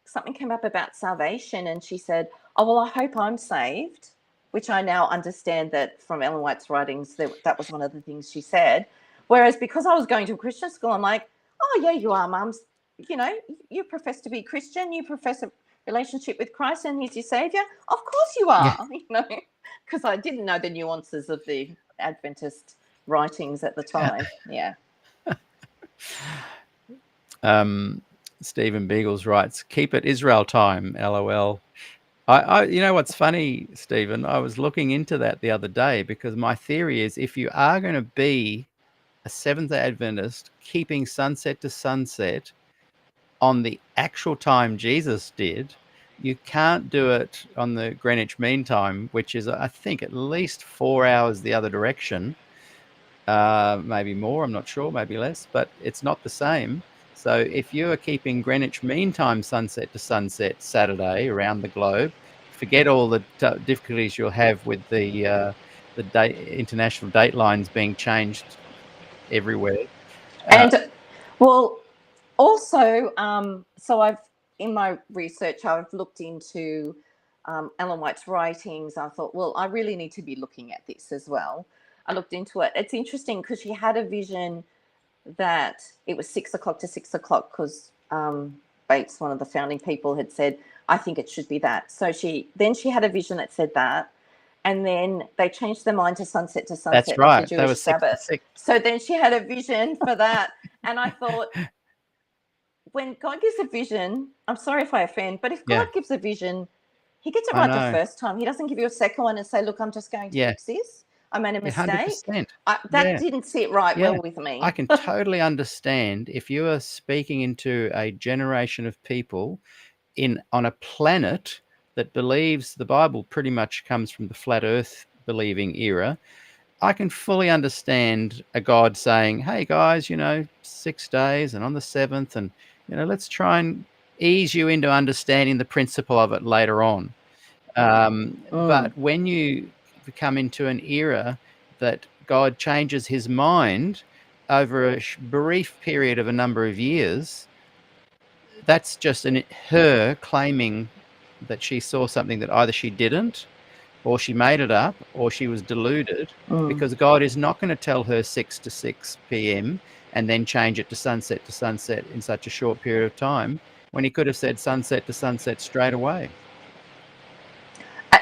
something came up about salvation, and she said, "Oh, well, I hope I'm saved," which I now understand that from Ellen White's writings, that was one of the things she said. Whereas because I was going to a Christian school, I'm like, "Oh, yeah, you are, Mums. You know, you profess to be Christian, you profess a relationship with Christ, and He's your Savior. Of course you Yeah. are," you know, because I didn't know the nuances of the Adventist writings at the time. Yeah. Stephen Beagles writes, "Keep it Israel time, LOL." You know what's funny, Stephen? I was looking into that the other day, because my theory is, if you are going to be a Seventh-day Adventist, keeping sunset to sunset on the actual time Jesus did, you can't do it on the Greenwich Mean Time, which is, I think, at least 4 hours the other direction. Maybe more, I'm not sure, maybe less, but it's not the same. So if you are keeping Greenwich Mean Time sunset to sunset Saturday around the globe, forget all the difficulties you'll have with the international date lines being changed everywhere. And well, also, so I've in my research, I've looked into Ellen White's writings. I thought, well, I really need to be looking at this as well. I looked into it. It's interesting because she had a vision that it was 6 o'clock to 6 o'clock, because Bates, one of the founding people, had said, "I think it should be that." So she had a vision that said that, and then they changed their mind to sunset That's of the right. That Jewish was 6 to Sabbath. 6. So then she had a vision for that, and I thought, when God gives a vision, I'm sorry if I offend, but if God Yeah, gives a vision, He gets it I right the know. first time. He doesn't give you a second one and say, "Look, I'm just going to Yeah, fix this. I made a yeah, mistake." 100%. That Yeah, didn't sit right yeah. well with I me. can totally understand if you are speaking into a generation of people on a planet that believes the Bible pretty much comes from the flat earth believing era. I can fully understand a God saying, "Hey guys, 6 days, and on the seventh, and let's try and ease you into understanding the principle of it later on." Mm. But when you come into an era that God changes His mind over a brief period of a number of years, that's just her claiming that she saw something that either she didn't, or she made it up, or she was deluded, Mm. because God is not going to tell her 6 to 6 p.m. and then change it to sunset in such a short period of time, when He could have said sunset to sunset straight away.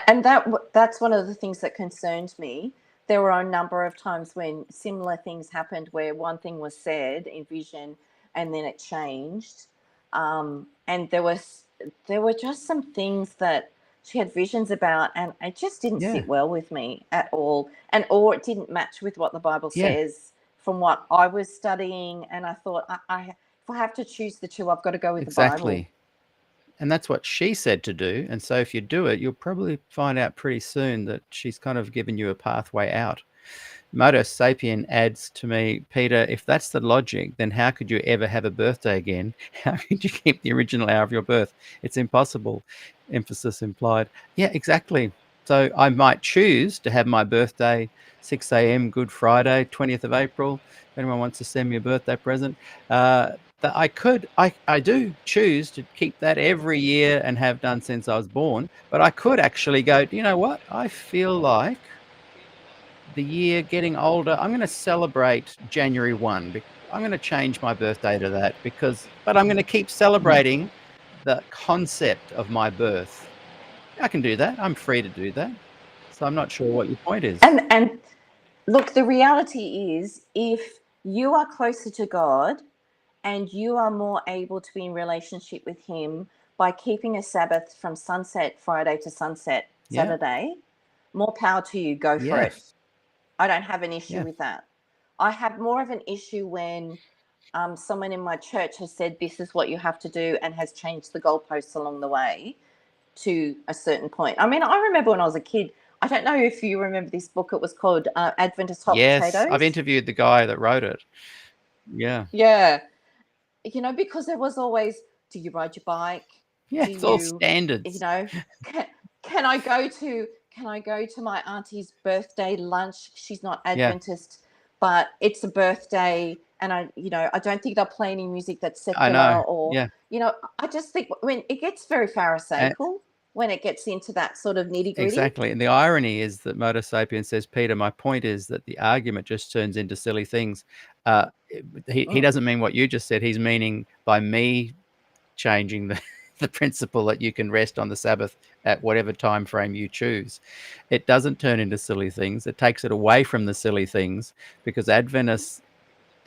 And that's one of the things that concerned me. There were a number of times when similar things happened, where one thing was said in vision and then it changed. And there were just some things that she had visions about, and it just didn't Yeah, sit well with me at all, or it didn't match with what the Bible yeah, says from what I was studying. And I thought, if I have to choose the two, I've got to go with the Bible. exactly. And that's what she said to do. And so if you do it, you'll probably find out pretty soon that she's kind of given you a pathway out. Moto Sapien adds to me, "Peter, if that's the logic, then how could you ever have a birthday again? How could you keep the original hour of your birth? It's impossible." Emphasis implied. Yeah, exactly. So I might choose to have my birthday 6 a.m. Good Friday, 20th of April. If anyone wants to send me a birthday present, that I do choose to keep that every year and have done since I was born. But I could actually go, "Do you know what? I feel like the year getting older, I'm going to celebrate January 1. I'm going to change my birthday to that, but I'm going to keep celebrating the concept of my birth." I can do that. I'm free to do that. So I'm not sure what your point is. And look, the reality is, if you are closer to God and you are more able to be in relationship with Him by keeping a Sabbath from sunset Friday to sunset Yeah. Saturday, more power to you. Go for Yeah. it. I don't have an issue Yeah. with that. I have more of an issue when someone in my church has said, "This is what you have to do," and has changed the goalposts along the way to a certain point. I mean, I remember when I was a kid, I don't know if you remember this book, it was called Adventist Hot Yes. I've Potatoes. interviewed the guy that wrote it. Yeah. Yeah. Because there was always, do you ride your bike? Yeah, Do it's all you, standards. can, can I go to my auntie's birthday lunch? She's not Yeah, Adventist, but it's a birthday, and I don't think they'll play any music that's I know. secular, or Yeah. I just think when it gets very pharisaical, when it gets into that sort of nitty gritty. Exactly. And the irony is that Motor Sapien says, Peter, my point is that the argument just turns into silly things. He doesn't mean what you just said. He's meaning by me changing the principle that you can rest on the Sabbath at whatever time frame you choose. It doesn't turn into silly things. It takes it away from the silly things, because Adventists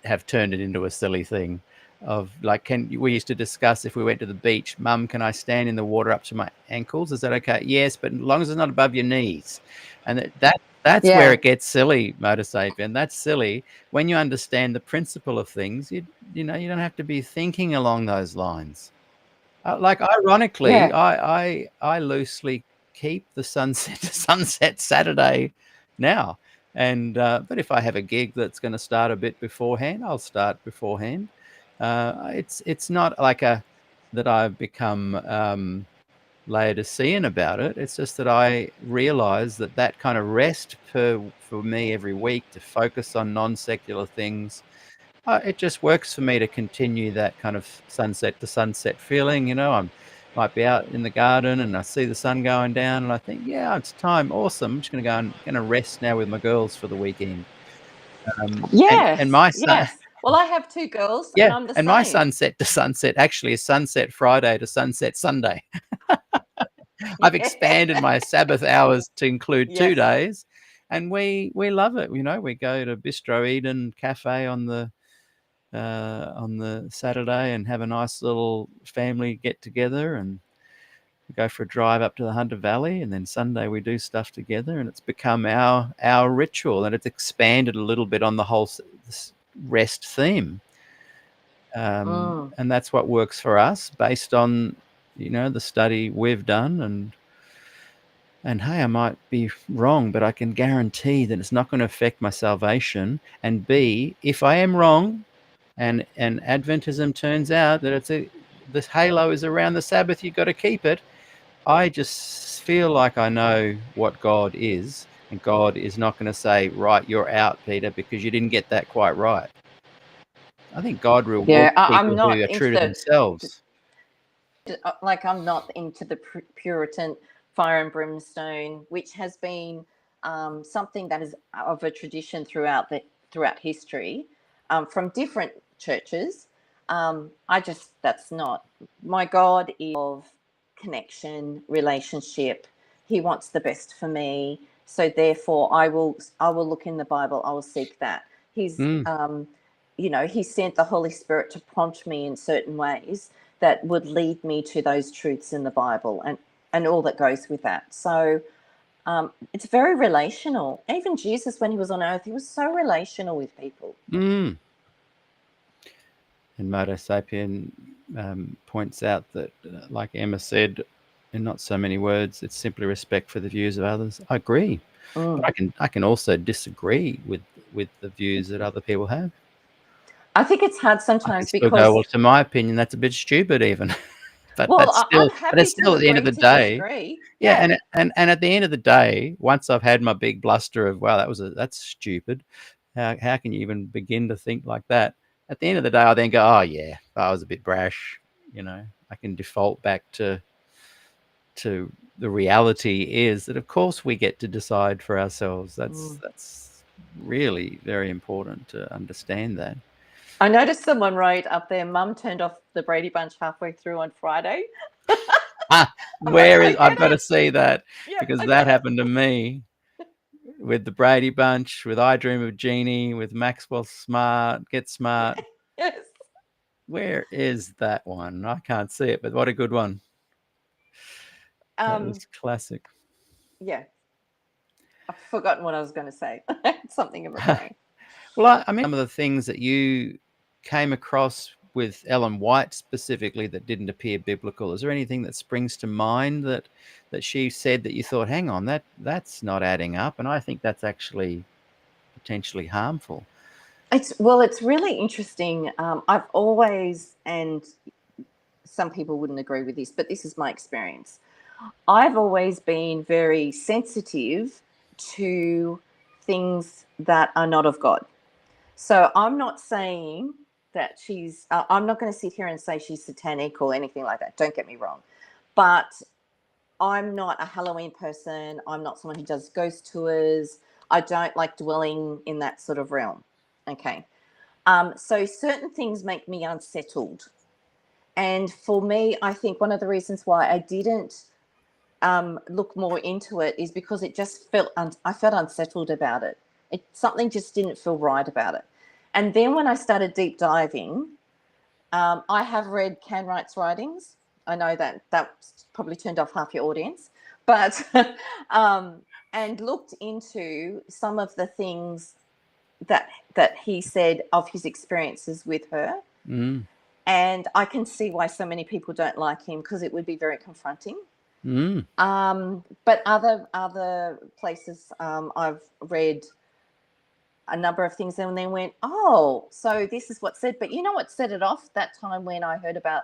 have turned it into a silly thing of like, we used to discuss, if we went to the beach, Mum, can I stand in the water up to my ankles? Is that okay? Yes, but as long as it's not above your knees. And that's where Yeah. it gets silly, Motor Sapien. That's silly. When you understand the principle of things, you don't have to be thinking along those lines. Like, ironically, Yeah. I loosely keep the sunset to sunset Saturday now. And but if I have a gig that's going to start a bit beforehand, I'll start beforehand. It's not like that I've become Laodicean about it. It's just that I realize that kind of rest for me every week to focus on non-secular things, it just works for me to continue that kind of sunset to sunset feeling. I might be out in the garden and I see the sun going down and I think, yeah, it's time. Awesome. I'm just going to rest now with my girls for the weekend. And Yes. my son, Yes. Well, I have two girls, and yeah, I'm the and my same. sunset to sunset actually is sunset Friday to sunset Sunday. I've Yeah. expanded my Sabbath hours to include 2 Yes. days, and we love it. We go to Bistro Eden Cafe on the Saturday and have a nice little family get together, and we go for a drive up to the Hunter Valley, and then Sunday we do stuff together, and it's become our ritual, and it's expanded a little bit on the whole rest theme. Mm. And that's what works for us based on the study we've done. And hey, I might be wrong, but I can guarantee that it's not going to affect my salvation. And B, if I am wrong, and Adventism turns out that this halo is around the Sabbath, you've got to keep it, I just feel like I know what God is, and God is not going to say, right, you're out, Peter, because you didn't get that quite right. I think God rewards Yeah. I'm people who not are into true to themselves. I'm not into the Puritan fire and brimstone, which has been something that is of a tradition throughout history, from different churches. That's not my God. Is of connection, relationship. He wants the best for me, so therefore I will look in the Bible. I will seek that. He sent the Holy Spirit to prompt me in certain ways that would lead me to those truths in the Bible, and all that goes with that. So it's very relational. Even Jesus, when he was on earth, he was so relational with people. And Moto Sapien points out that, like Emma said, in not so many words, it's simply respect for the views of others. I agree, but I can also disagree with the views that other people have. I think it's hard I can sometimes still go, well, because, to my opinion, that's a bit stupid even. but well, that's I'm still happy to at the end of agree the to day. disagree. Yeah, Yeah. and at the end of the day, once I've had my big bluster of, wow, that's stupid. How can you even begin to think like that? At the end of the day, I then go, oh yeah, I was a bit brash. I can default back to the reality is that, of course, we get to decide for ourselves. That's really very important to understand that. I noticed someone wrote up there, Mum turned off the Brady Bunch halfway through on Friday. I'm like, I I've get got to it. see that, Yep, because I that get it. happened to me with the Brady Bunch, with I Dream of Jeannie, with Maxwell Smart, Get Smart. Yes. Where is that one? I can't see it, but what a good one. That was classic. Yeah. I've forgotten what I was going to say. Something in my brain. Well, I mean, some of the things that you came across with Ellen White specifically that didn't appear biblical, is there anything that springs to mind that she said that you thought, hang on, that's not adding up, and I think that's actually potentially harmful? It's really interesting. I've always, and some people wouldn't agree with this, but this is my experience. I've always been very sensitive to things that are not of God. So I'm not saying that I'm not going to sit here and say she's satanic or anything like that. Don't get me wrong. But I'm not a Halloween person. I'm not someone who does ghost tours. I don't like dwelling in that sort of realm. Okay. So certain things make me unsettled. And for me, I think one of the reasons why I didn't look more into it is because it just I felt unsettled about it. Something just didn't feel right about it. And then when I started deep diving, I have read Can Wright's writings. I know that probably turned off half your audience, but and looked into some of the things that he said of his experiences with her. Mm. And I can see why so many people don't like him, because it would be very confronting. Mm. But other places, I've read a number of things and then went, oh, so this is what said. But you know what set it off? That time when I heard about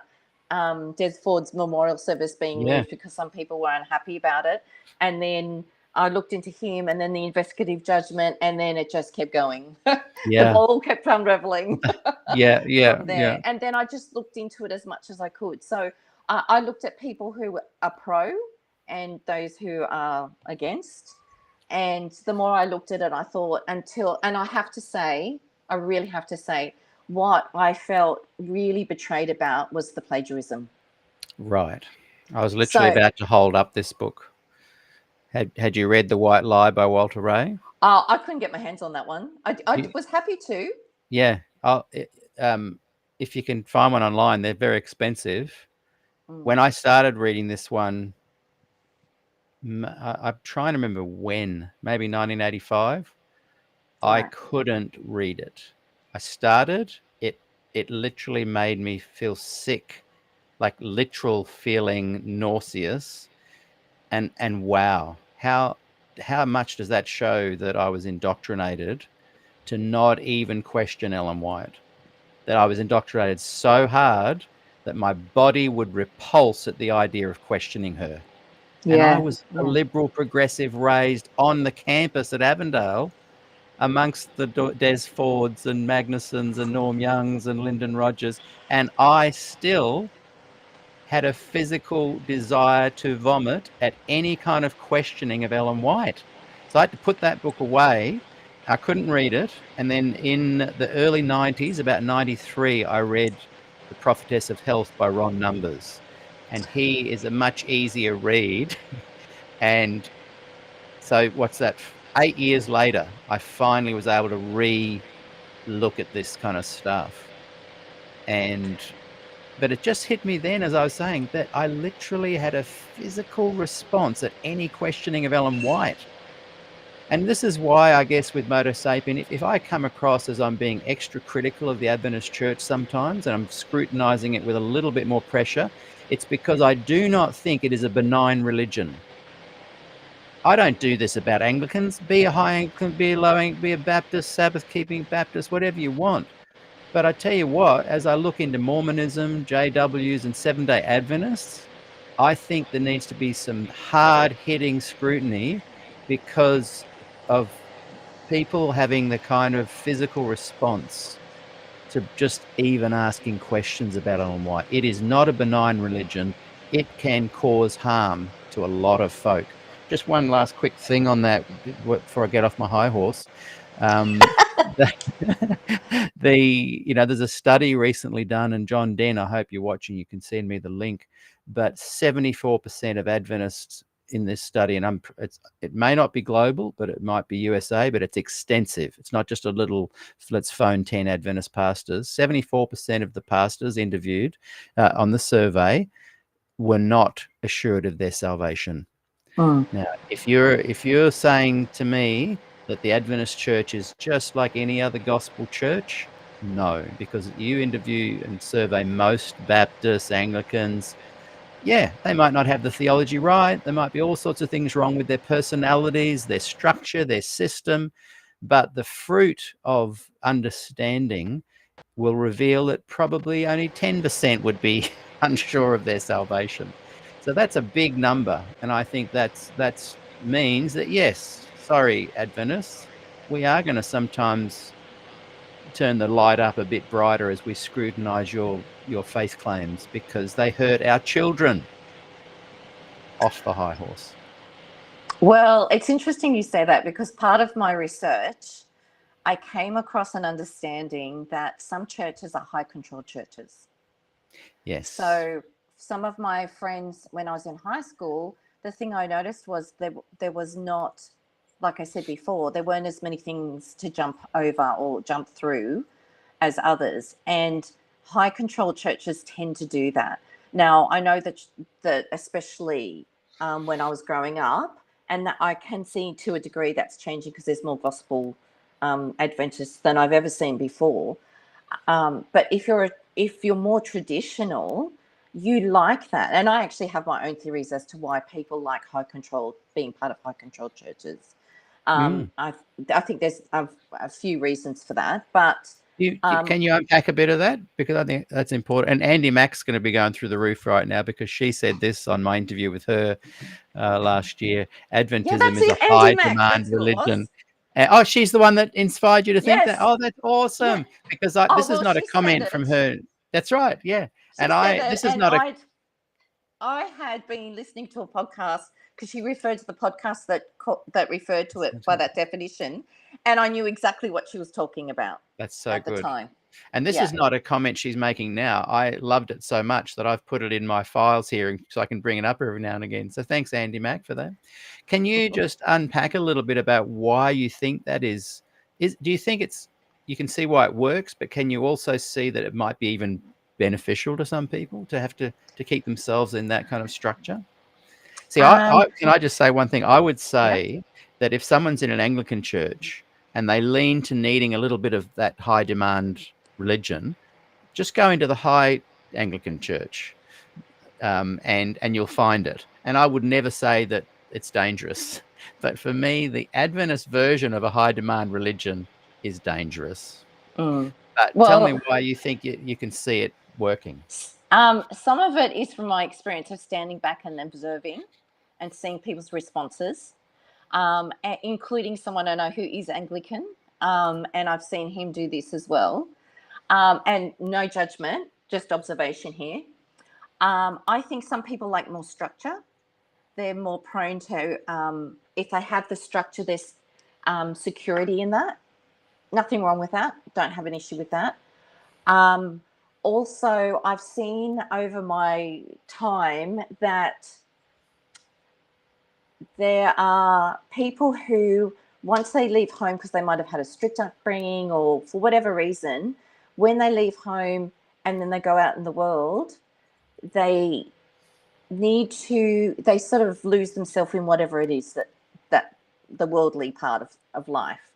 Des Ford's memorial service being moved because some people were unhappy about it. And then I looked into him, and then the investigative judgment, and then it just kept going. The ball kept unraveling. From there. And then I just looked into it as much as I could. So I looked at people who are pro and those who are against. And the more I looked at it, I thought and I have to say, I really have to say, what I felt really betrayed about was the plagiarism. Right. I was literally about to hold up this book. Had you read The White Lie by Walter Ray? I couldn't get my hands on that one. I was happy to. Yeah. If you can find one online, they're very expensive. When I started reading this one, I'm trying to remember when, maybe 1985. I couldn't read it. I started, it literally made me feel sick, like literal feeling nauseous. And wow, how much does that show that I was indoctrinated to not even question Ellen White? That I was indoctrinated so hard that my body would repulse at the idea of questioning her. And I was a liberal progressive raised on the campus at Avondale amongst the Des Fords and Magnusons and Norm Youngs and Lyndon Rogers. And I still had a physical desire to vomit at any kind of questioning of Ellen White. So I had to put that book away. I couldn't read it. And then in the early 90s, about 93, I read The Prophetess of Health by Ron Numbers. And he is a much easier read. And so what's that? 8 years later, I finally was able to re-look at this kind of stuff. But it just hit me then, as I was saying, that I literally had a physical response at any questioning of Ellen White. And this is why, I guess, with Modo Sapien, if I come across as I'm being extra critical of the Adventist Church sometimes, and I'm scrutinizing it with a little bit more pressure, it's because I do not think it is a benign religion. I don't do this about Anglicans. Be a high Anglican, be a low Anglican, be a Baptist, Sabbath-keeping Baptist, whatever you want. But I tell you what, as I look into Mormonism, JWs, and Seventh-day Adventists, I think there needs to be some hard-hitting scrutiny because of people having the kind of physical response to just even asking questions about Ellen White. It is not a benign religion. It can cause harm to a lot of folk. Just one last quick thing on that before I get off my high horse. There's a study recently done, and John Den, I hope you're watching, you can send me the link, but 74% of Adventists in this study, and it may not be global, but it might be USA, but it's extensive. It's not just a little, let's phone 10 Adventist pastors. 74% of the pastors interviewed on the survey were not assured of their salvation. Now, if you're saying to me that the Adventist Church is just like any other gospel church, no, because you interview and survey most Baptists, Anglicans, yeah, they might not have the theology right. There might be all sorts of things wrong with their personalities, their structure, their system. but the fruit of understanding will reveal that probably only 10% would be unsure of their salvation. So that's a big number, and I think that's means that, yes, sorry, Adventists, we are going to sometimes turn the light up a bit brighter as we scrutinize your faith claims, because they hurt our children. Off the high horse. Well, it's interesting you say that, because part of my research, I came across an understanding that some churches are high control churches. Yes. So some of my friends, when I was in high school, the thing I noticed was there was not, like I said before, there weren't as many things to jump over or jump through as others. And high control churches tend to do that. Now, I know that especially when I was growing up, and that I can see to a degree that's changing, because there's more gospel Adventists than I've ever seen before. But if you're more traditional, you like that. And I actually have my own theories as to why people like being part of high control churches. I think there's a few reasons for that, but can you unpack a bit of that? Because I think that's important. And Andy Mack's going to be going through the roof right now, because she said this on my interview with her last year. Adventism that's is a it, Andy high Mack, demand that's who it was. religion. She's the one that inspired you to think that? Yes. Oh, that's awesome. Yeah. Because Oh, this is well, not a she said comment it. from her. That's right. Yeah. She said it, this is and not a. I had been listening to a podcast, because she referred to the podcast that referred to it by that definition, and I knew exactly what she was talking about. That's so at good. the time. And this is not a comment she's making now. I loved it so much that I've put it in my files here so I can bring it up every now and again. So thanks, Andy Mack, for that. Can you just unpack a little bit about why you think that is? Do you think you can see why it works, but can you also see that it might be even beneficial to some people to have to keep themselves in that kind of structure? See, can I just say one thing? I would say that if someone's in an Anglican church and they lean to needing a little bit of that high demand religion, just go into the high Anglican church, and you'll find it. And I would never say that it's dangerous, but for me, the Adventist version of a high demand religion is dangerous. But tell me why you think you can see it working. Some of it is from my experience of standing back and observing and seeing people's responses, including someone I know who is Anglican, and I've seen him do this as well. And no judgment, just observation here. I think some people like more structure. They're more prone to, if they have the structure, there's security in that. Nothing wrong with that. Don't have an issue with that. Also, I've seen over my time that there are people who, once they leave home, because they might have had a strict upbringing or for whatever reason, when they leave home and then they go out in the world, they sort of lose themselves in whatever it is that the worldly part of life.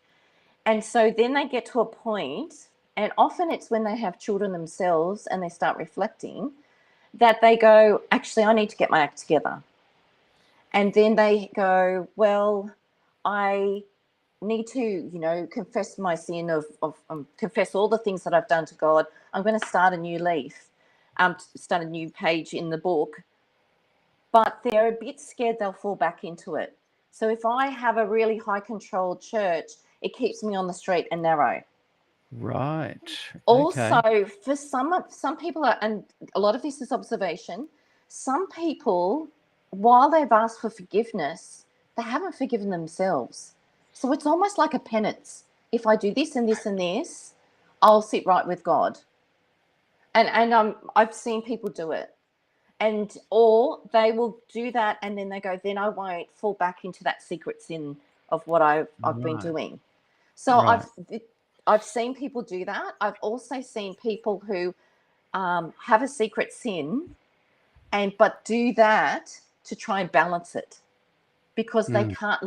And so then they get to a point, and often it's when they have children themselves and they start reflecting, that they go, actually, I need to get my act together. And then they go, well, I need to, confess my sin of confess all the things that I've done to God. I'm going to start a new leaf, start a new page in the book. But they're a bit scared they'll fall back into it. So if I have a really high controlled church, it keeps me on the straight and narrow. Right. Also, for some people, and a lot of this is observation, some people, while they've asked for forgiveness, they haven't forgiven themselves. So it's almost like a penance. If I do this and this and this, I'll sit right with God. And I've seen people do it. Or they will do that and then they go, then I won't fall back into that secret sin of what I've been doing. So I've seen people do that. I've also seen people who have a secret sin but do that to try and balance it, because they can't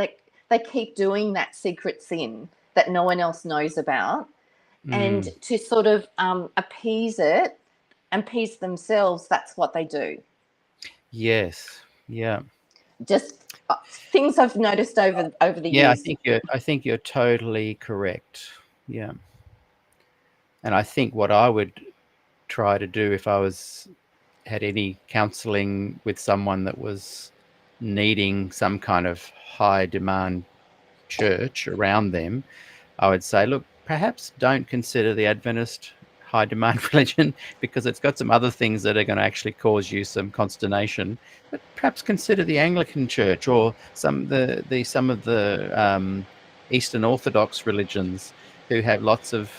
they keep doing that secret sin that no one else knows about, and to sort of appease themselves, that's what they do. Yes. Yeah. Just things I've noticed over the Yeah, years. I think you're totally correct. Yeah. And I think what I would try to do if I had any counseling with someone that was needing some kind of high demand church around them, I would say, look, perhaps don't consider the Adventist high demand religion because it's got some other things that are going to actually cause you some consternation. But perhaps consider the Anglican Church or some of the Eastern Orthodox religions who have lots of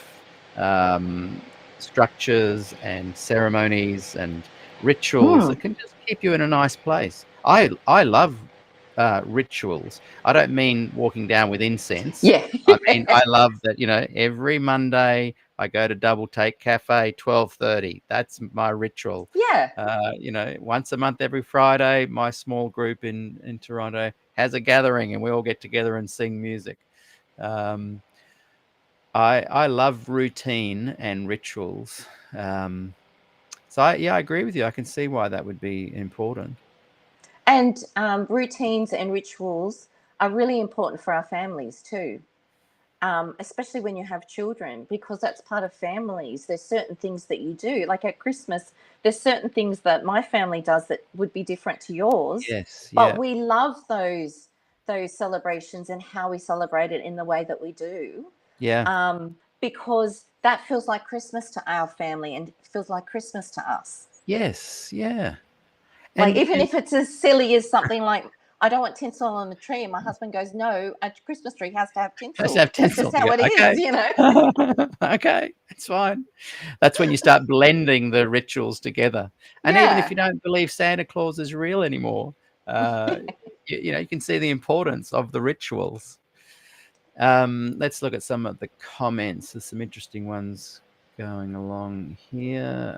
um, structures and ceremonies and rituals Hmm. that can just keep you in a nice place. I love rituals. I don't mean walking down with incense. Yeah. I mean, I love that, every Monday I go to Double Take Cafe, 12:30. That's my ritual. Yeah. Once a month, every Friday, my small group in Toronto has a gathering and we all get together and sing music. I love routine and rituals. I agree with you. I can see why that would be important. And routines and rituals are really important for our families too. Especially when you have children, because that's part of families. There's certain things that you do, like at Christmas, there's certain things that my family does that would be different to yours, Yes, but yeah, we love those celebrations and how we celebrate it in the way that we do, yeah, because that feels like Christmas to our family and it feels like Christmas to us. yes, yeah. Like, And even if it's as silly as something like, I don't want tinsel on the tree. And my husband goes, no, a Christmas tree has to have let's tinsel. have That's just tinsel. how You it go, is, okay. you know? Okay, it's fine. That's when you start blending the rituals together. And even if Yeah. you don't believe Santa Claus is real anymore, uh, you can see the importance of the rituals. Let's look at some of the comments. There's some interesting ones going along here.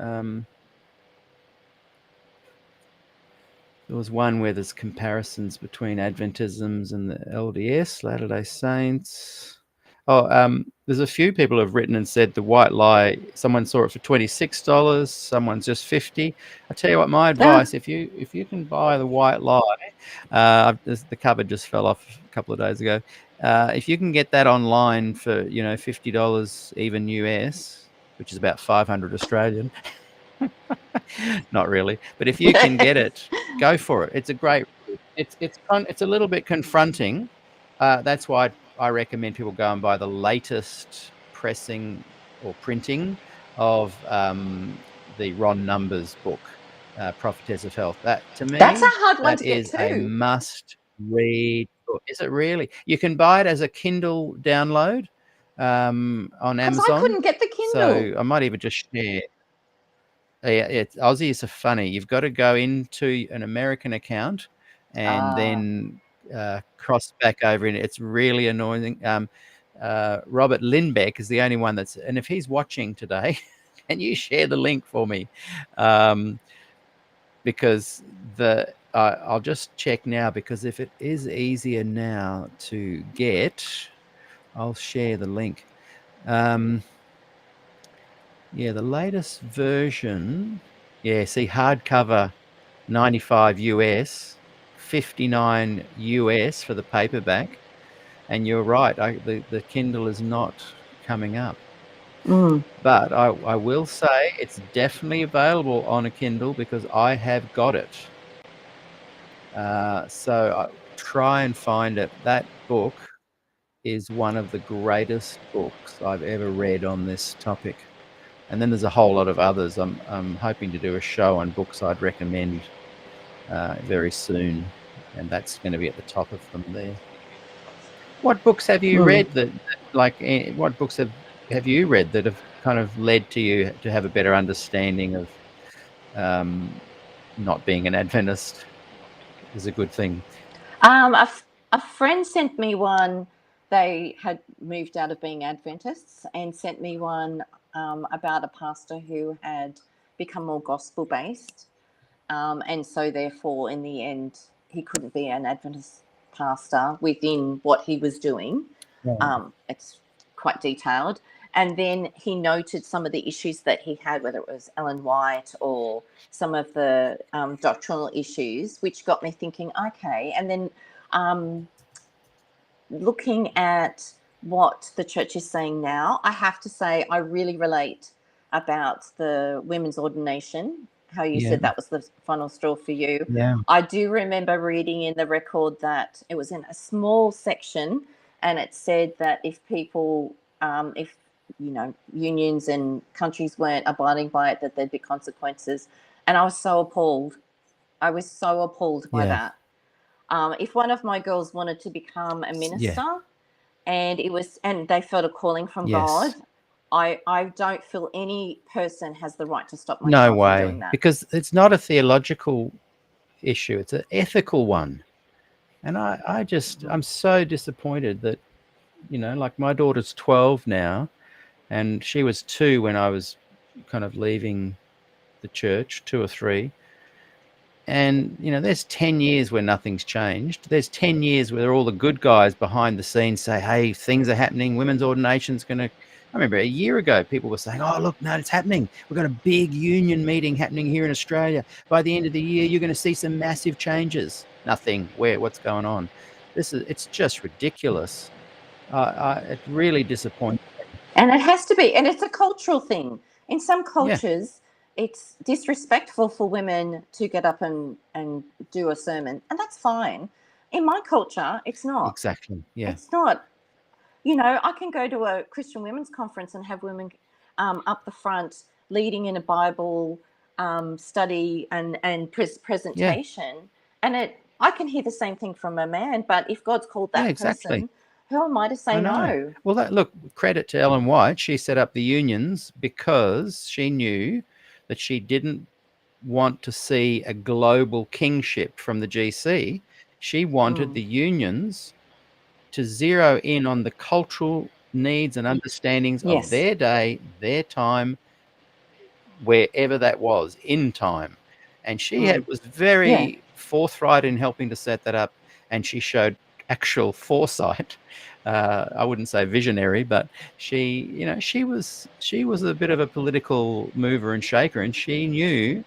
There was one where there's comparisons between Adventisms and the LDS, Latter-day Saints. There's a few people have written and said the white lie, someone saw it for $26, someone's just 50. I tell you what, my Ah, advice, if you can buy the white lie, the cover just fell off a couple of days ago. If you can get that online for, $50 even US, which is about 500 Australian, not really, but if you can get it, go for it. It's a great. It's a little bit confronting. That's why I recommend people go and buy the latest pressing or printing of the Ron Numbers book, Prophetess of Health. That to that's a me, hard one that to get is a to, must read book. Is it really? You can buy it as a Kindle download on because I Amazon. couldn't get the Kindle. So I might even just share. Yeah, Aussies are funny. You've got to go into an American account and Ah, then cross back over, and it's really annoying. Robert Lindbeck is the only one and if he's watching today, can you share the link for me? Because I'll just check now, because if it is easier now to get, I'll share the link. Yeah, the latest version. Yeah, see, hardcover 95 US, 59 US for the paperback. And you're right, the Kindle is not coming up. mm. But I will say it's definitely available on a Kindle because I have got it. Try and find it. That book is one of the greatest books I've ever read on this topic. And then there's a whole lot of others. I'm hoping to do a show on books I'd recommend very soon, and that's going to be at the top of them there. What books have you Mm. read what books have you read that have kind of led to you to have a better understanding of not being an Adventist is a good thing? A friend sent me one. They had moved out of being Adventists and sent me one about a pastor who had become more gospel based. And so, therefore, in the end, he couldn't be an Adventist pastor within what he was doing. Right. It's quite detailed. And then he noted some of the issues that he had, whether it was Ellen White or some of the doctrinal issues, which got me thinking, okay. And then looking at what the church is saying now, I have to say I really relate about the women's ordination, how you Yeah. said that was the final straw for you. Yeah. I do remember reading in the record that it was in a small section, and it said that if people, if unions and countries weren't abiding by it, that there'd be consequences. And I was so appalled. I was so appalled by Yeah. that. If one of my girls wanted to become a minister, and they felt a calling from God, Yes. I don't feel any person has the right to stop my No child from doing way. that. Because it's not a theological issue, it's an ethical one. And I'm so disappointed that, like my daughter's 12 now, and she was 2 when I was kind of leaving the church, 2 or 3. And, there's 10 years where nothing's changed. There's 10 years where all the good guys behind the scenes say, hey, things are happening. Women's ordination's going to... I remember a year ago, people were saying, oh, look, no, it's happening. We've got a big union meeting happening here in Australia. By the end of the year, you're going to see some massive changes. Nothing. What's going on? It's just ridiculous. It really disappoints me. And it has to be. And it's a cultural thing. In some Yeah, cultures, it's disrespectful for women to get up and do a sermon. And that's fine. In my culture, it's not. exactly. Yeah. It's not. I can go to a Christian women's conference and have women up the front leading in a Bible study and presentation. And I can hear the same thing from a man. But if God's called Yeah, that exactly. person, who am I to say I know. no? Well, look, credit to Ellen White. She set up the unions because she knew that she didn't want to see a global kingship from the GC. She wanted the unions to zero in on the cultural needs and understandings of Yes. their day, their time, wherever that was in time. And she was Yeah. very forthright in helping to set that up, and she showed actual foresight. I wouldn't say visionary, but she was a bit of a political mover and shaker, and she knew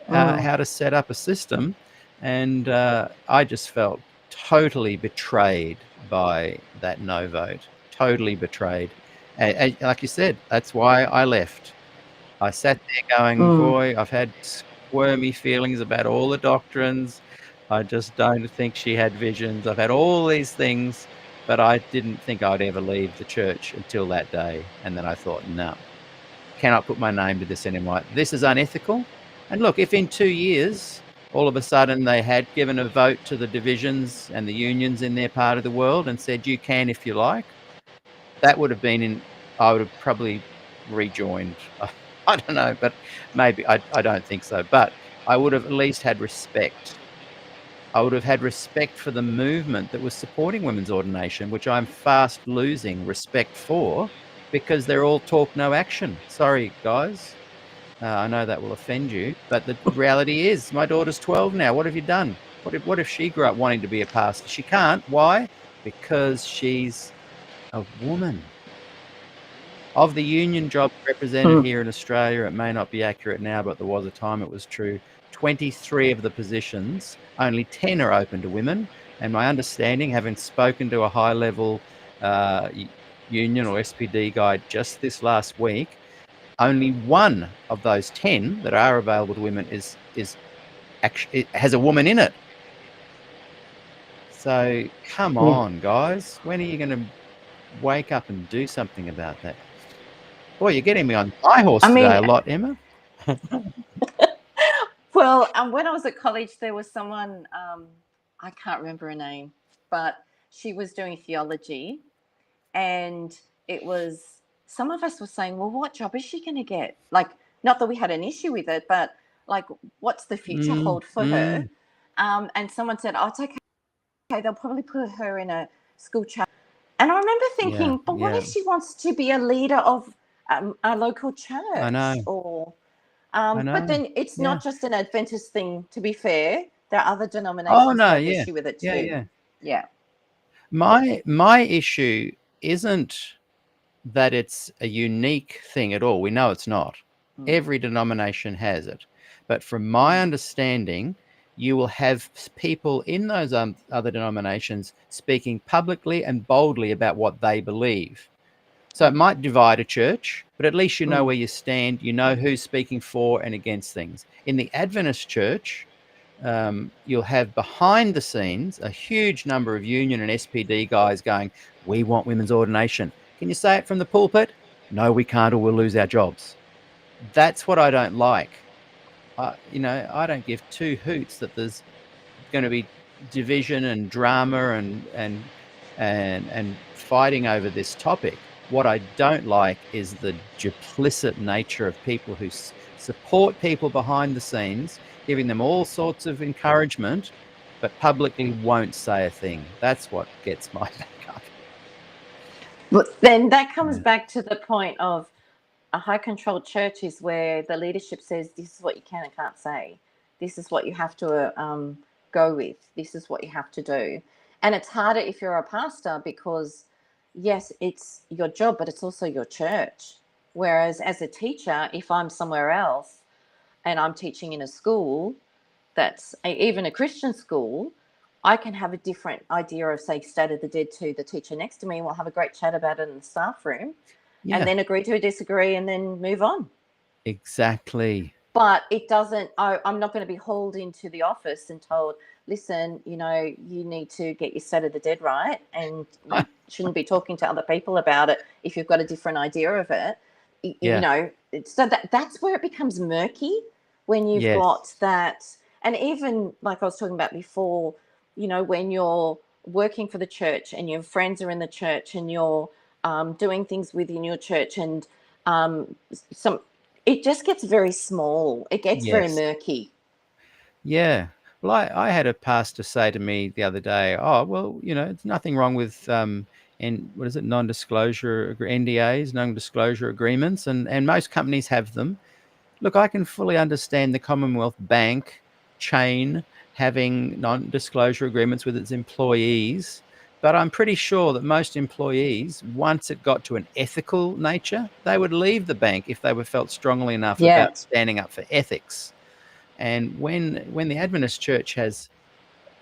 how to set up a system. And I just felt totally betrayed by that no vote. Totally betrayed. Like you said, that's why I left. I sat there going, boy, I've had squirmy feelings about all the doctrines. I just don't think she had visions. I've had all these things, but I didn't think I'd ever leave the church until that day. And then I thought, no, cannot put my name to this anymore. This is unethical. And look, if in 2 years, all of a sudden they had given a vote to the divisions and the unions in their part of the world and said, you can if you like, that would have been I would have probably rejoined. I don't know, but maybe I don't think so. But I would have at least had respect. I would have had respect for the movement that was supporting women's ordination, which I'm fast losing respect for because they're all talk, no action. Sorry, guys. I know that will offend you, but the reality is my daughter's 12 now. What have you done? What if she grew up wanting to be a pastor? She can't. Why? Because she's a woman. Of the union jobs represented here in Australia, it may not be accurate now, but there was a time it was true. 23 of the positions, only 10 are open to women. And my understanding, having spoken to a high-level union or SPD guy just this last week, only one of those 10 that are available to women is actually, it has a woman in it. So come on, guys. When are you going to wake up and do something about that? Boy, you're getting me on my horse today a lot, Emma. Well, when I was at college, there was someone, I can't remember her name, but she was doing theology, and it was, some of us were saying, well, what job is she going to get? Like, not that we had an issue with it, but like, what's the future hold for her? And someone said, oh, it's okay. They'll probably put her in a school chapel. And I remember thinking, but what if she wants to be a leader of a local church? I know. Or I know. but then it's not just an Adventist thing, to be fair. There are other denominations that have issue with it too. Yeah. My issue isn't that it's a unique thing at all. We know it's not. Every denomination has it. But from my understanding, you will have people in those other denominations speaking publicly and boldly about what they believe. So it might divide a church, but at least you know where you stand. You know who's speaking for and against things. In the Adventist church, you'll have behind the scenes a huge number of union and SPD guys going, we want women's ordination. Can you say it from the pulpit? No, we can't, or we'll lose our jobs. That's what I don't like. I don't give two hoots that there's going to be division and drama and fighting over this topic. What I don't like is the duplicit nature of people who support people behind the scenes, giving them all sorts of encouragement, but publicly won't say a thing. That's what gets my back up. But then that comes back to the point of a high controlled church is where the leadership says, this is what you can and can't say. This is what you have to go with. This is what you have to do. And it's harder if you're a pastor because, yes, it's your job, but it's also your church. Whereas as a teacher, if I'm somewhere else and I'm teaching in a school that's even a Christian school, I can have a different idea of, say, State of the Dead to the teacher next to me. We'll have a great chat about it in the staff room. Yeah. And then agree to disagree and then move on. Exactly. But it doesn't, I'm not going to be hauled into the office and told, listen, you need to get your State of the Dead right, and you shouldn't be talking to other people about it if you've got a different idea of it. So that's where it becomes murky when you've got that. And even like I was talking about before, when you're working for the church and your friends are in the church and you're doing things within your church, and it just gets very small. It gets very murky. Yeah. Well, I had a pastor say to me the other day, it's nothing wrong with non-disclosure NDAs, non-disclosure agreements, and most companies have them. Look, I can fully understand the Commonwealth Bank chain having non-disclosure agreements with its employees, but I'm pretty sure that most employees, once it got to an ethical nature, they would leave the bank if they were felt strongly enough about standing up for ethics. And when the Adventist church has,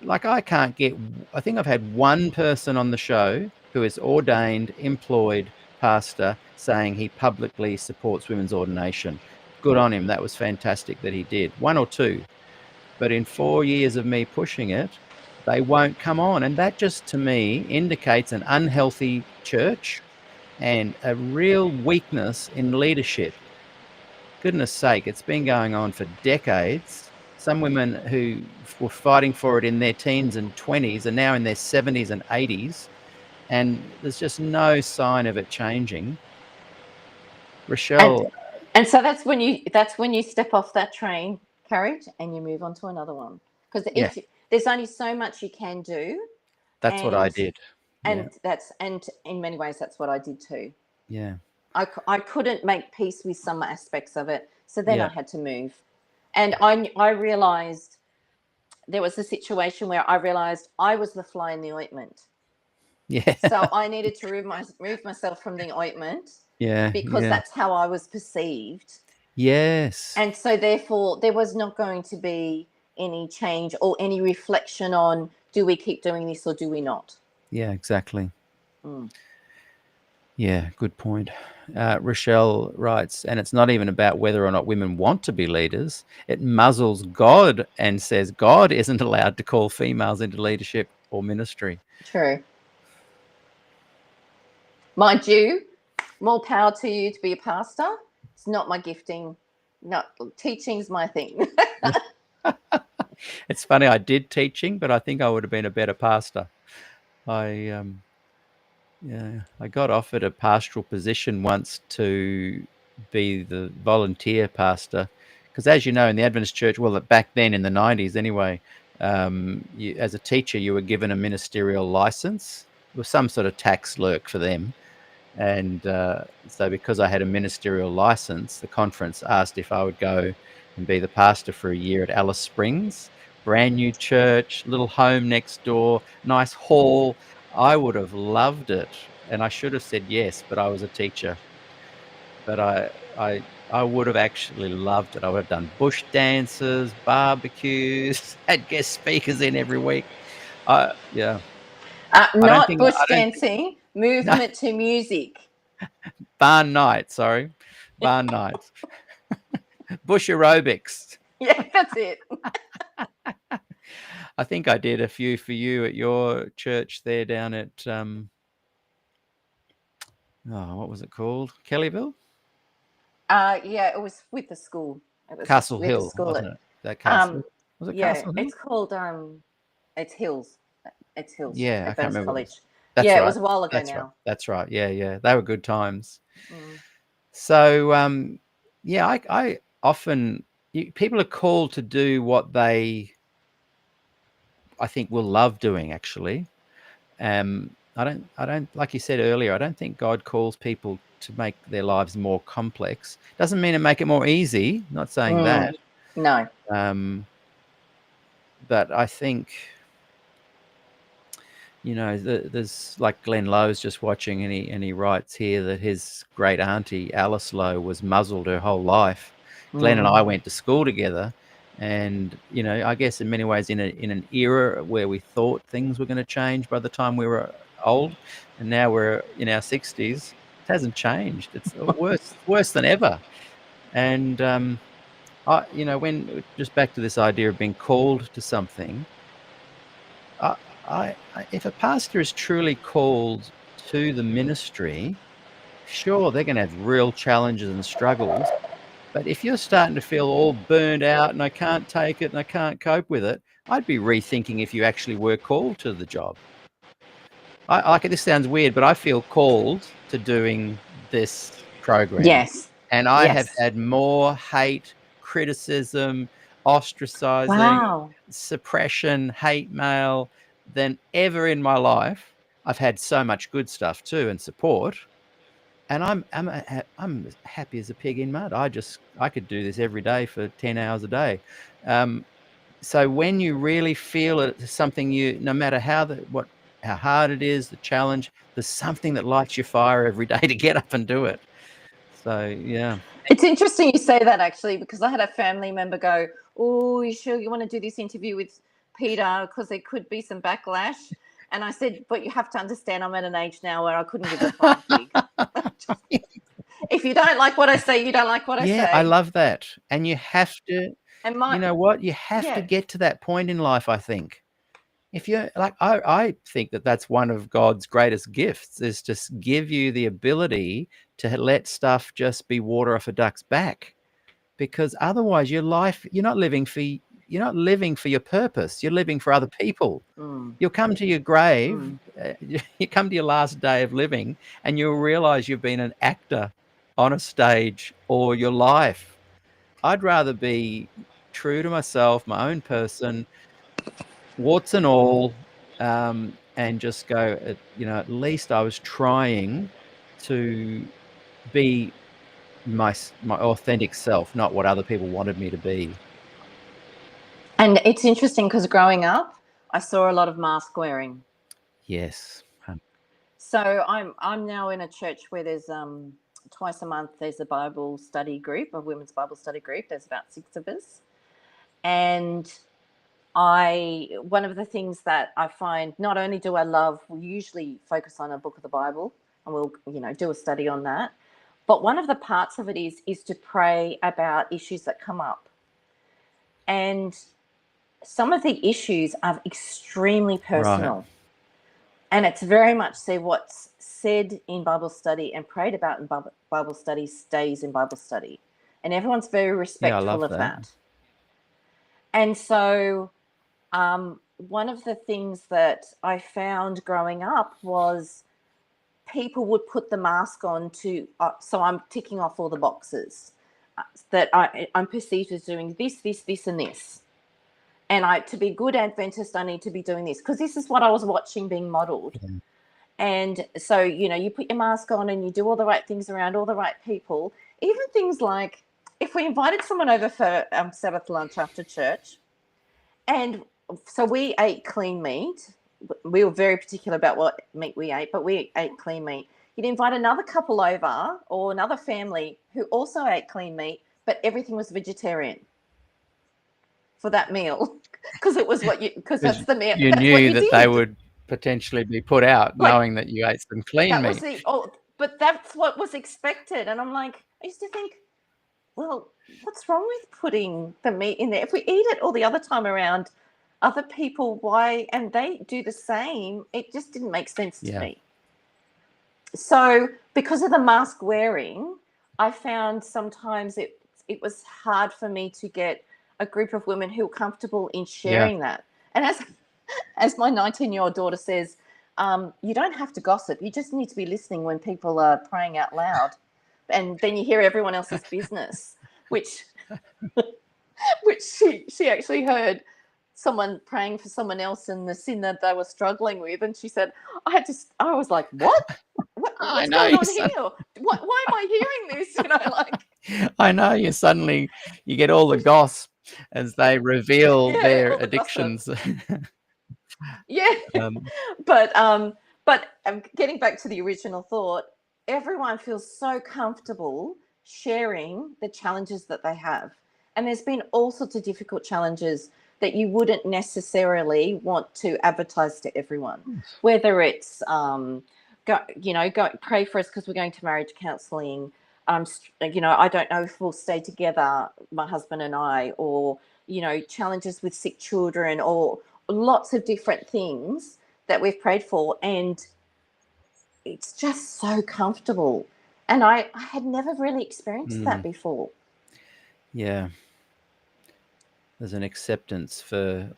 I think I've had one person on the show who is ordained, employed pastor saying he publicly supports women's ordination. Good on him. That was fantastic that he did. One or two. But in 4 years of me pushing it, they won't come on. And that just, to me, indicates an unhealthy church and a real weakness in leadership. Goodness sake, it's been going on for decades. Some women who were fighting for it in their teens and 20s are now in their 70s and 80s, and there's just no sign of it changing. Rochelle. And so that's when you step off that train carriage and you move on to another one, because there's only so much you can do. That's what I did. And and in many ways that's what I did too. Yeah. I couldn't make peace with some aspects of it, so then I had to move. And I realized there was a situation where I realized I was the fly in the ointment. Yeah. So I needed to remove myself from the ointment. Yeah. Because that's how I was perceived. Yes. And so therefore there was not going to be any change or any reflection on, do we keep doing this or do we not? Yeah, exactly. Yeah, good point. Rochelle writes, and it's not even about whether or not women want to be leaders. It muzzles God and says God isn't allowed to call females into leadership or ministry. True. Mind you, more power to you to be a pastor. It's not my gifting. No, teaching's my thing. It's funny, I did teaching, but I think I would have been a better pastor. I got offered a pastoral position once to be the volunteer pastor, because as you know, in the Adventist church, well, back then in the 90s anyway, as a teacher, you were given a ministerial license. It was some sort of tax lurk for them. And so because I had a ministerial license, the conference asked if I would go and be the pastor for a year at Alice Springs. Brand new church, little home next door, nice hall. I would have loved it, and I should have said yes, but I was a teacher. But I I would have actually loved it. I would have done bush dances, barbecues, had guest speakers in every week. Yeah, Not bush I don't think dancing, no, movement to music. barn night. Sorry, barn nights, bush aerobics. Yeah, that's it. I think I did a few for you at your church there down at what was it called? Kellyville, Yeah, it was with the school. It was Castle with the Hill, school wasn't at it? That Castle was it yeah, Castle Hill? it's called it's Hills. It's Hills, Yeah, I can't Adventist remember. College. That's Yeah, it right. was a while ago That's right. now. That's right. Yeah, yeah. They were good times. Mm. So, yeah, I often people are called to do what they, I think, will love doing. Actually, I don't, like you said earlier, I don't think God calls people to make their lives more complex. Doesn't mean to make it more easy. Not saying that. No. But I think, there's like Glenn Lowe's just watching, and he writes here that his great auntie Alice Lowe was muzzled her whole life. Glenn and I went to school together, and I guess in many ways in an era where we thought things were going to change by the time we were old, and now we're in our 60s. It hasn't changed. It's worse than ever. And when just back to this idea of being called to something. If a pastor is truly called to the ministry, sure, they're going to have real challenges and struggles. But if you're starting to feel all burned out and I can't take it and I can't cope with it, I'd be rethinking if you actually were called to the job. This sounds weird, but I feel called to doing this program. Yes. And I have Yes. had more hate, criticism, ostracizing, Wow. suppression, hate mail than ever in my life. I've had so much good stuff too and support. And I'm happy as a pig in mud. I could do this every day for 10 hours a day. So when you really feel it's something no matter how hard it is, the challenge, there's something that lights your fire every day to get up and do it. So, yeah. It's interesting you say that, actually, because I had a family member go, "Oh, you sure you want to do this interview with Peter? Because there could be some backlash." And I said, "But you have to understand, I'm at an age now where I couldn't give a flying fig. If you don't like what I say, you don't like what I say." Yeah, I love that. And you have to, And you know what? You have to get to that point in life, I think. If you're like, I think that's one of God's greatest gifts, is just give you the ability to let stuff just be water off a duck's back. Because otherwise your life, you're not living for your purpose. You're living for other people. You'll come to your grave, you come to your last day of living, and you'll realize you've been an actor on a stage all your life. I'd rather be true to myself, my own person, warts and all, and just go, at least I was trying to be my authentic self, not what other people wanted me to be. And it's interesting because growing up, I saw a lot of mask wearing. Yes. So I'm now in a church where there's twice a month there's a Bible study group, a women's Bible study group. There's about 6 of us, and one of the things that I find, not only do I love, we usually focus on a book of the Bible and we'll do a study on that, but one of the parts of it is to pray about issues that come up. And some of the issues are extremely personal. Right. And it's very much what's said in Bible study and prayed about in Bible study stays in Bible study. And everyone's very respectful of that. And so one of the things that I found growing up was people would put the mask on so I'm ticking off all the boxes that I'm perceived as doing this, and this. And to be a good Adventist, I need to be doing this because this is what I was watching being modeled. Yeah. And so, you put your mask on and you do all the right things around all the right people, even things like if we invited someone over for Sabbath lunch after church, and so we ate clean meat. We were very particular about what meat we ate, but we ate clean meat. You'd invite another couple over or another family who also ate clean meat, but everything was vegetarian for that meal because it was because that's the meal. You That's what knew you that they did. would potentially be put out, Like, knowing that you ate some clean that was meat. but that's what was expected. And I'm like, I used to think, well, what's wrong with putting the meat in there? If we eat it all the other time around other people, why? And they do the same. It just didn't make sense to me. So because of the mask wearing, I found sometimes it was hard for me to get a group of women who were comfortable in sharing that. And as my 19-year-old daughter says, you don't have to gossip. You just need to be listening when people are praying out loud. And then you hear everyone else's business, which she actually heard someone praying for someone else in the sin that they were struggling with. And she said, I was like, what? What's going on here? Why am I hearing this? I know you get all the gossip as they reveal their addictions. But getting back to the original thought, everyone feels so comfortable sharing the challenges that they have. And there's been all sorts of difficult challenges that you wouldn't necessarily want to advertise to everyone, whether it's go pray for us because we're going to marriage counselling. I don't know if we'll stay together, my husband and I, or challenges with sick children, or lots of different things that we've prayed for, and it's just so comfortable. And I had never really experienced that before. Yeah. There's an acceptance for,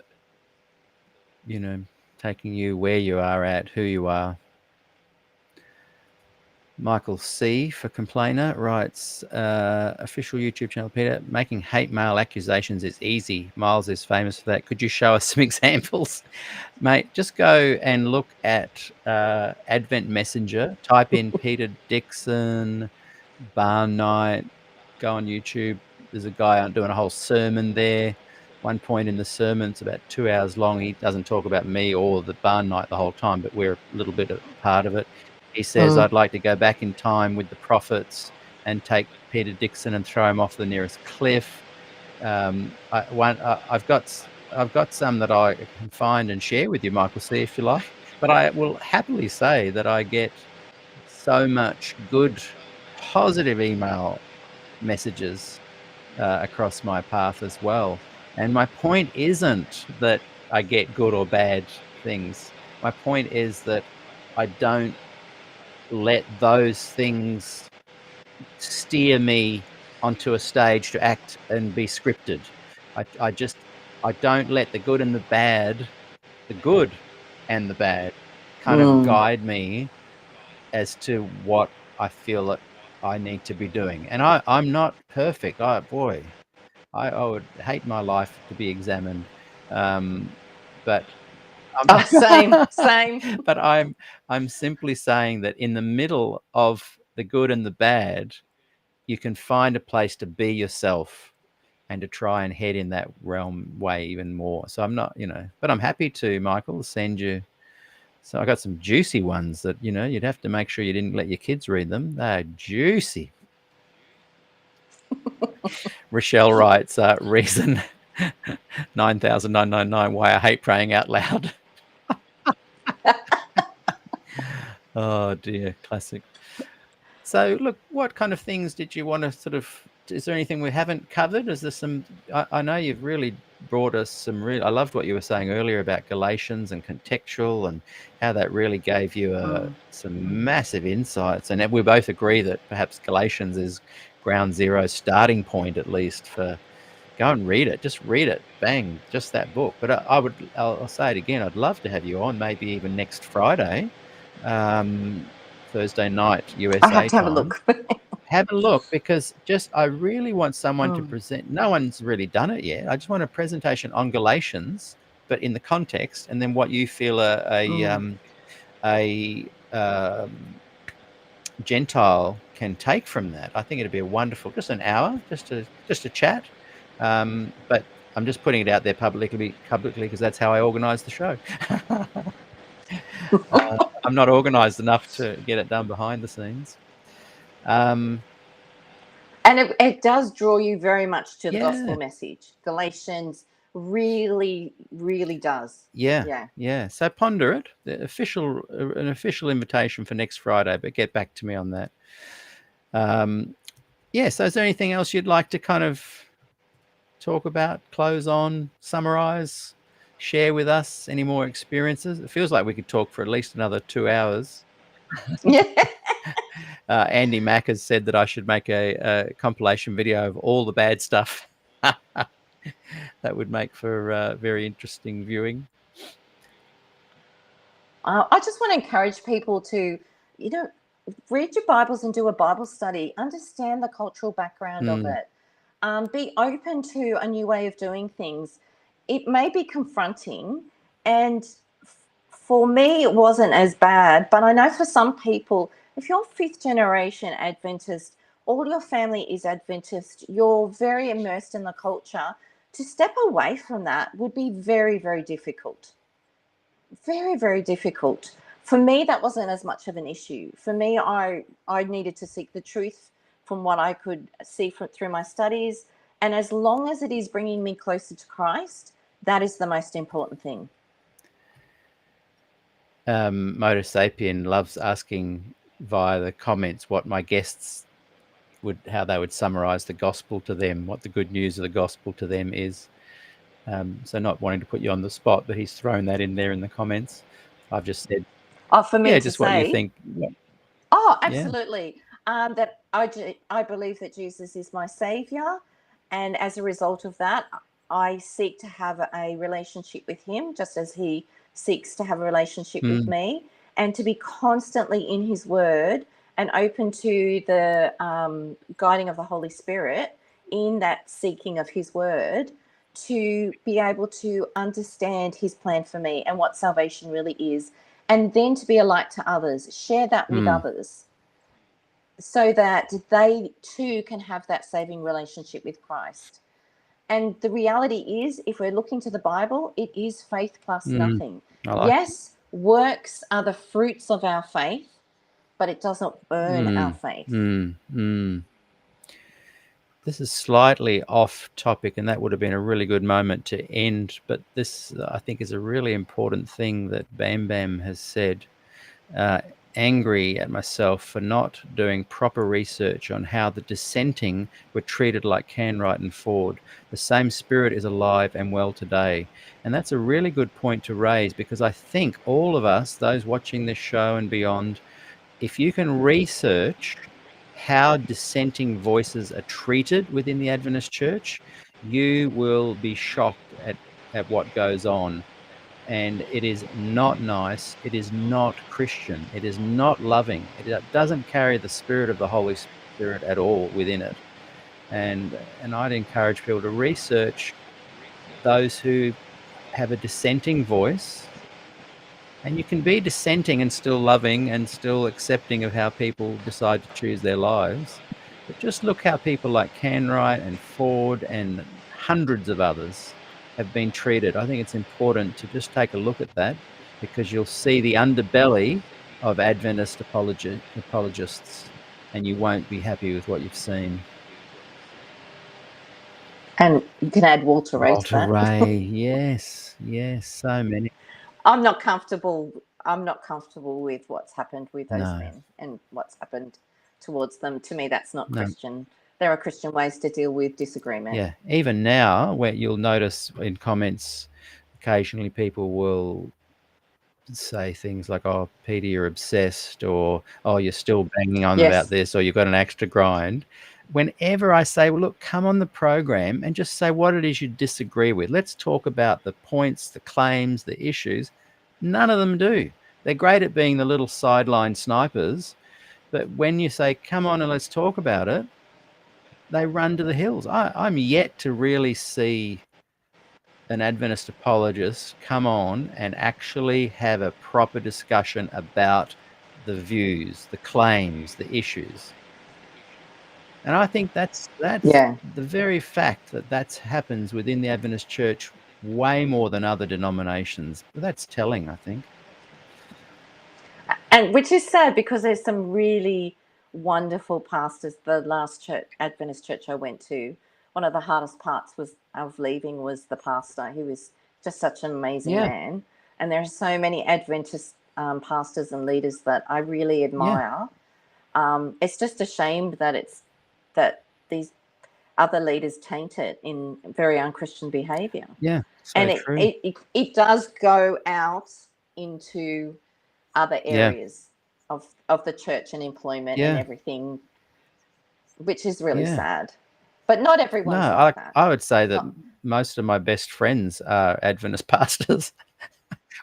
taking you where you are at, who you are. Michael C. for Complainer writes, official YouTube channel, Peter, making hate mail accusations is easy. Miles is famous for that. Could you show us some examples? Mate, just go and look at Advent Messenger, type in Peter Dixon, Barn Night, go on YouTube. There's a guy doing a whole sermon there. One point in the sermon, it's about 2 hours long. He doesn't talk about me or the Barn Night the whole time, but we're a little bit a part of it. He says, I'd like to go back in time with the prophets and take Peter Dixon and throw him off the nearest cliff. I've got some that I can find and share with you, Michael C, if you like. But I will happily say that I get so much good, positive email messages across my path as well. And my point isn't that I get good or bad things. My point is that I don't let those things steer me onto a stage to act and be scripted. I don't let the good and the bad, the good and the bad, kind of guide me as to what I feel that I need to be doing. And I'm not perfect. I would hate my life to be examined. But same. But I'm simply saying that in the middle of the good and the bad, you can find a place to be yourself and to try and head in that realm way even more. So I'm not, but I'm happy to, Michael, send you. So I got some juicy ones that, you'd have to make sure you didn't let your kids read them. They're juicy. Rochelle writes, reason 9,999 why I hate praying out loud. Oh dear, classic. So look, what kind of things did you want to is there anything we haven't covered? Is there some, I know you've really brought us some I loved what you were saying earlier about Galatians and contextual and how that really gave you some massive insights. And we both agree that perhaps Galatians is ground zero starting point, at least, for go and read it. Just read it. Bang, just that book. But I'll say it again. I'd love to have you on, maybe even next Friday, Thursday night, USA I have to time. have a look. Have a look, because I really want someone to present. No one's really done it yet. I just want a presentation on Galatians, but in the context, and then what you feel a Gentile can take from that. I think it'd be a wonderful, just an hour, just to chat. But I'm just putting it out there publicly because that's how I organise the show. I'm not organised enough to get it done behind the scenes. And it does draw you very much to the gospel Yeah. message. Galatians really, really does. Yeah. So ponder it. An official invitation for next Friday, but get back to me on that. So is there anything else you'd like to kind of talk about, close on, summarize, share with us? Any more experiences? It feels like we could talk for at least another 2 hours. Yeah. Andy Mack has said that I should make a compilation video of all the bad stuff. That would make for very interesting viewing. I just want to encourage people to, read your Bibles and do a Bible study. Understand the cultural background of it. Be open to a new way of doing things. It may be confronting, and for me, it wasn't as bad. But I know for some people, if you're fifth generation Adventist, all your family is Adventist, you're very immersed in the culture, to step away from that would be very, very difficult. Very, very difficult. For me, that wasn't as much of an issue. For me, I needed to seek the truth from what I could see through my studies. And as long as it is bringing me closer to Christ, that is the most important thing. Motor Sapien loves asking via the comments what my guests how they would summarize the gospel to them, what the good news of the gospel to them is. So not wanting to put you on the spot, but he's thrown that in there in the comments. I've just said, for me to just say, what you think. Oh, absolutely. That I believe that Jesus is my savior, and as a result of that, I seek to have a relationship with him, just as he seeks to have a relationship with me, and to be constantly in his word and open to the guiding of the Holy Spirit in that seeking of his word, to be able to understand his plan for me and what salvation really is, and then to be a light to others, share that with others, so that they too can have that saving relationship with Christ. And the reality is, if we're looking to the Bible, it is faith plus nothing. Yes, works are the fruits of our faith, but it does not earn our faith. This is slightly off topic, and that would have been a really good moment to end. But this, I think, is a really important thing that Bam Bam has said. Angry at myself for not doing proper research on how the dissenting were treated like Canright and Ford. The same spirit is alive and well today. And that's a really good point to raise, because I think all of us, those watching this show and beyond, if you can research how dissenting voices are treated within the Adventist Church, you will be shocked at what goes on. And it is not nice. It is not Christian. It is not loving. It doesn't carry the spirit of the Holy Spirit at all within it. And I'd encourage people to research those who have a dissenting voice. And you can be dissenting and still loving and still accepting of how people decide to choose their lives. But just look how people like Canright and Ford and hundreds of others have been treated. I think it's important to just take a look at that, because you'll see the underbelly of Adventist apologists, and you won't be happy with what you've seen. And you can add Walter Ray to Walter that. Ray, yes, so many. I'm not comfortable with what's happened with those men and what's happened towards them. To me, that's not Christian. There are Christian ways to deal with disagreement. Yeah, even now, where you'll notice in comments, occasionally people will say things like, "Oh, Peter, you're obsessed," or, "Oh, you're still banging on about this," or, "You've got an axe to grind." Whenever I say, well, look, come on the program and just say what it is you disagree with. Let's talk about the points, the claims, the issues. None of them do. They're great at being the little sideline snipers, but when you say, come on and let's talk about it, they run to the hills. I'm yet to really see an Adventist apologist come on and actually have a proper discussion about the views, the claims, the issues. And I think that's the very fact that happens within the Adventist Church way more than other denominations. But that's telling, I think. And which is sad because there's some really wonderful pastors. The last church, Adventist church I went to, one of the hardest parts of leaving was the pastor. He was just such an amazing Yeah, man. And there are so many Adventist pastors and leaders that I really yeah, admire. It's just a shame that these other leaders taint it in very unchristian behaviour. yeah. So And true. it does go out into other Yeah, areas of the church and employment and yeah, everything, which is really yeah. sad. But not No, everyone's like that. I would say that Not, most of my best friends are Adventist pastors.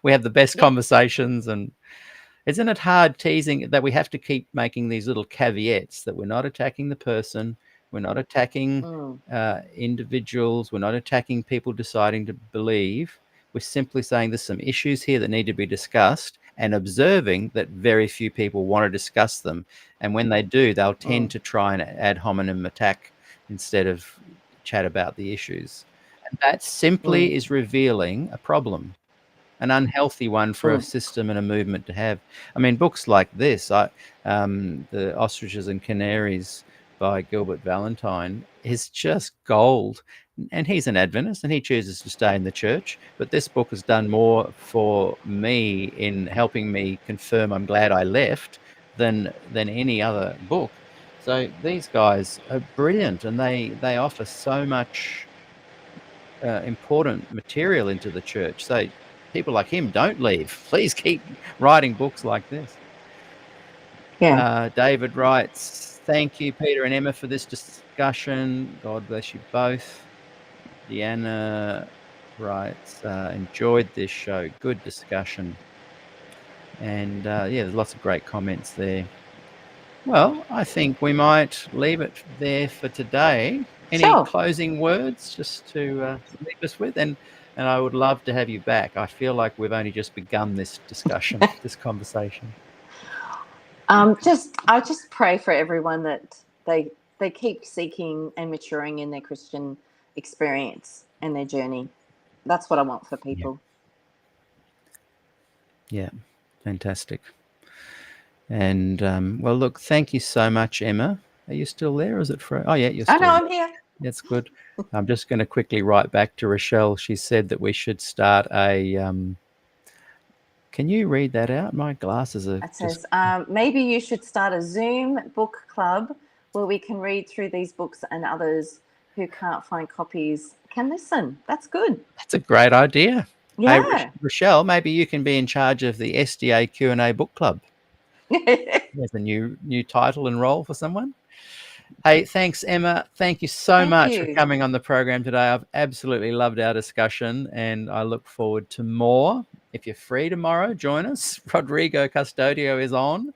We have the best yeah. conversations, and isn't it hard teasing that we have to keep making these little caveats that we're not attacking the person, we're not attacking Mm, individuals, we're not attacking people deciding to believe. We're simply saying there's some issues here that need to be discussed, and observing that very few people want to discuss them. And when they do, they'll tend mm, to try and ad hominem attack instead of chat about the issues. And that mm, simply is revealing a problem, an unhealthy one for a mm, system and a movement to have. I mean, books like this, The Ostriches and Canaries by Gilbert Valentine, is just gold. And he's an Adventist and he chooses to stay in the church. But this book has done more for me in helping me confirm I'm glad I left than any other book. So these guys are brilliant, and they offer so much important material into the church. So people like him, don't leave. Please keep writing books like this. yeah. David writes, thank you, Peter and Emma, for this discussion. God bless you both. Deanna writes, enjoyed this show. Good discussion. And yeah, there's lots of great comments there. Well, I think we might leave it there for today. Any Sure. closing words just to leave us with? And I would love to have you back. I feel like we've only just begun this discussion, this conversation. I just pray for everyone that they keep seeking and maturing in their Christian experience and their journey. That's what I want for Yeah, people. yeah, fantastic. And well, look, thank you so much, Emma. Are you still there? Or is it for? Oh, yeah, you're I still know there. I'm here. That's good. I'm just going to quickly write back to Rochelle. She said that we should start a. Can you read that out? My glasses are It just. says, maybe you should start a Zoom book club where we can read through these books and others who can't find copies can listen. That's good. That's a great idea. Hey, Yeah. Rochelle, maybe you can be in charge of the SDAQ&A book club. There's a new title and role for someone. Hey, thanks, Emma. Thank you so Thank much for you. coming on the program today. I've absolutely loved our discussion, and I look forward to more. If you're free tomorrow, join us. Rodrigo Custodio is on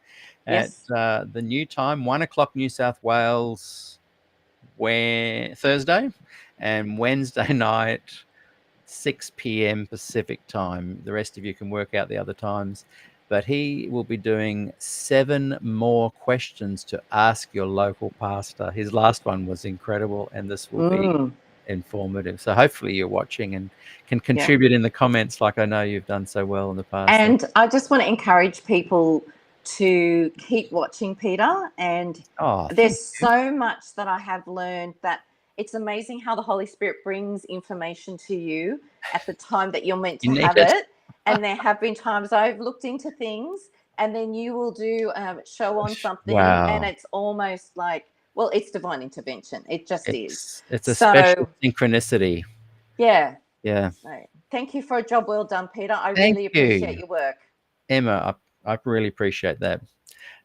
at Yes. the new time, 1:00 New South Wales, Thursday, and Wednesday night, 6 p.m. Pacific time. The rest of you can work out the other times. But he will be doing 7 more questions to ask your local pastor. His last one was incredible, and this will be informative. So hopefully you're watching and can Yeah. contribute in the comments like I know you've done so well in the past. And I just want to encourage people to keep watching Peter. And there's so much that I have learned that it's amazing how the Holy Spirit brings information to you at the time that you're meant to have it. And there have been times I've looked into things and then you will do a show on something and it's almost like, well, it's divine intervention. It just is. It's a special synchronicity. Yeah. Yeah. So, thank you for a job well done, Peter. I Thank really you. appreciate your work. Emma, I really appreciate that.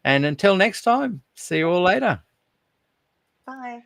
And until next time, see you all later. Bye.